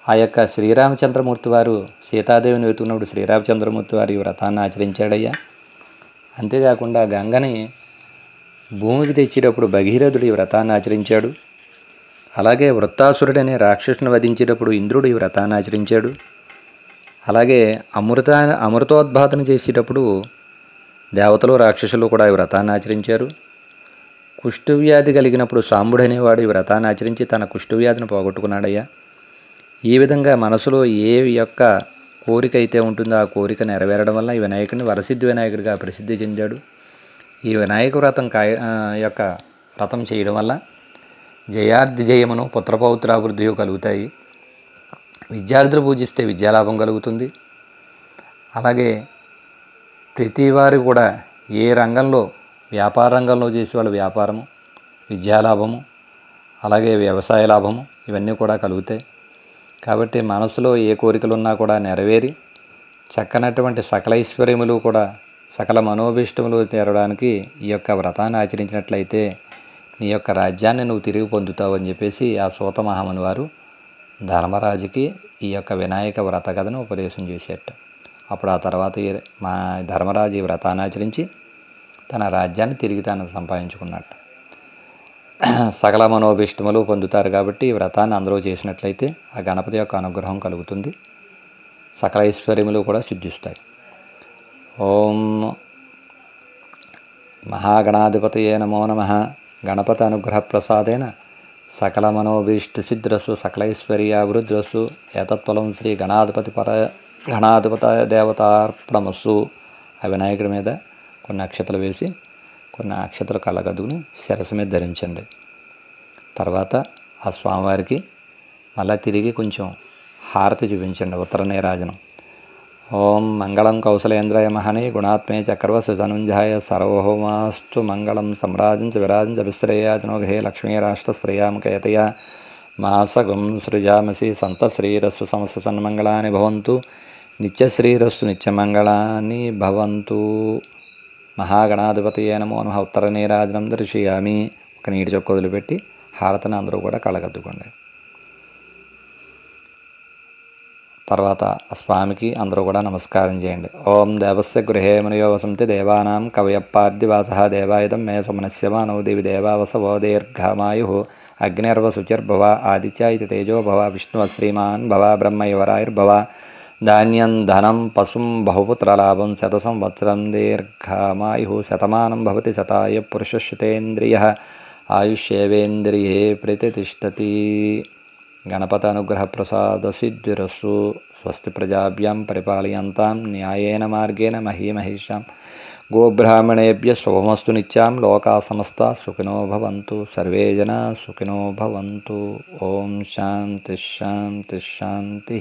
ఆ యొక్క శ్రీరామచంద్రమూర్తి వారు సీతాదేవిని వెతుకున్నప్పుడు శ్రీరామచంద్రమూర్తి వారు ఈ వ్రతాన్ని ఆచరించాడయ్యా. అంతేకాకుండా గంగని భూమికి తెచ్చేటప్పుడు భగీరథుడు ఈ వ్రతాన్ని ఆచరించాడు. అలాగే వృత్తాసురుడనే రాక్షసుని వధించేటప్పుడు ఇంద్రుడు ఈ వ్రతాన్ని ఆచరించాడు. అలాగే అమృతోద్భాతన చేసేటప్పుడు దేవతలు రాక్షసులు కూడా ఈ వ్రతాన్ని ఆచరించారు. కుష్ఠవ్యాధి కలిగినప్పుడు సాంబుడు అనేవాడు ఈ వ్రతాన్ని ఆచరించి తన కుష్ఠవ్యాధిని పోగొట్టుకున్నాడయ్యా. ఈ విధంగా మనసులో ఏ యొక్క కోరిక అయితే ఉంటుందో ఆ కోరిక నెరవేరడం వల్ల ఈ వినాయకుడిని వరసిద్ధి వినాయకుడిగా ప్రసిద్ధి చెందాడు. ఈ వినాయక వ్రతం యొక్క వ్రతం చేయడం వల్ల జయార్థి జయమును పుత్రపౌత్రాభివృద్ధియు కలుగుతాయి. విద్యార్థులు పూజిస్తే విద్యాలాభం కలుగుతుంది. అలాగే ప్రతివారు కూడా ఏ రంగంలో వ్యాపార రంగంలో చేసేవాళ్ళు వ్యాపారము, విద్యాలాభము, అలాగే వ్యవసాయ లాభము ఇవన్నీ కూడా కలుగుతాయి. కాబట్టి మనసులో ఏ కోరికలు ఉన్నా కూడా నెరవేరి చక్కనటువంటి సకల ఐశ్వర్యములు కూడా సకల మనోభీష్టములు తీరడానికి ఈ యొక్క వ్రతాన్ని ఆచరించినట్లయితే నీ యొక్క రాజ్యాన్ని నువ్వు తిరిగి పొందుతావు అని చెప్పేసి ఆ సూత మహాముని వారు ధర్మరాజుకి ఈ యొక్క వినాయక వ్రత కథను ఉపదేశం చేసేట. అప్పుడు ఆ తర్వాత మా ధర్మరాజు ఈ వ్రతాన్ని ఆచరించి తన రాజ్యాన్ని తిరిగి తాను సంపాదించుకున్నట్టు. సకల మనోభీష్టములు పొందుతారు. కాబట్టి ఈ వ్రతాన్ని అందరూ చేసినట్లయితే ఆ గణపతి యొక్క అనుగ్రహం కలుగుతుంది. సకల ఐశ్వర్యములు కూడా సిద్ధిస్తాయి. ఓం మహాగణాధిపతయే నమో నమః. గణపతి అనుగ్రహ ప్రసాదేన సకల మనోభీష్ట సిద్ధ్రస్సు సకలైశ్వర్యాభివృద్ధ్రస్సు. ఏతత్ఫలం శ్రీ గణాధిపత దేవతార్పణమస్సు. ఆ వినాయకుడి మీద కొన్ని అక్షతలు వేసి కొన్ని అక్షతలు కళ్ళగద్దుకుని శిరస్సు మీద ధరించండి. తర్వాత ఆ స్వామివారికి మళ్ళీ తిరిగి కొంచెం హారతి చూపించండి, ఉత్తర నీరాజనం. ఓం మంగళం కౌసలేంద్రాయ మహనే గుణాత్మే చక్రవర్తి ధనుంజాయ సర్వహోమాస్తు మంగళం సమ్రాజించ విరాజించ విశ్రయాజనోఘే లక్ష్మీరాష్ట్రశ్రేయాముఖయతయా మాసగం సృజామసి సంతశ్రీరస్సు సమస్త సన్మంగళాని భవంతు. నిత్యశ్రీరస్సు నిత్యమంగళాని భవంతు. మహాగణాధిపతయే నమో నమః. ఉత్తర నీరాజనం దర్శయామి. ఒక నీటి చొక్క వదిలిపెట్టి హారతిని అందరూ కూడా కళ్ళగద్దుకోండి. తర్వాత ఆ స్వామికి అందరూ కూడా నమస్కారం చేయండి. ఓం దేవస్య గృహే మునయో వసంతి దేవానాం కవయప్పాద్యవాస దేవాయుధం మే సుమనస్యమానో దేవి దేవావసవో దీర్ఘమాయు అగ్నిర్వ శుచిర్భవ ఆదిత్య ఇది తేజో భవ విష్ణువ శ్రీమాన్ భవ బ్రహ్మైవరాయుర్భవ ధాన్యం ధనం పశుం బహుపుత్రలాభం శత సంవత్సరం దీర్ఘమాయు శతమానం భవతి శతాయ పురుషశ్రుతేంద్రియ ఆయుష్యేవేంద్రియే ప్రతిష్టతి. గణపతి అనుగ్రహ ప్రసాద సిద్ధిరస్సు. స్వస్తి ప్రజాభ్యాం పరిపాలయంతాం న్యాయేన మార్గేణ మహీమహేషాం గోబ్రాహ్మణేభ్య శుభమస్తు నిత్యాం. లోకా సమస్తా సుఖినో భవంతు. సర్వే జనా సుఖినో భవంతు. ఓం శాంతి శాంతి శాంతి.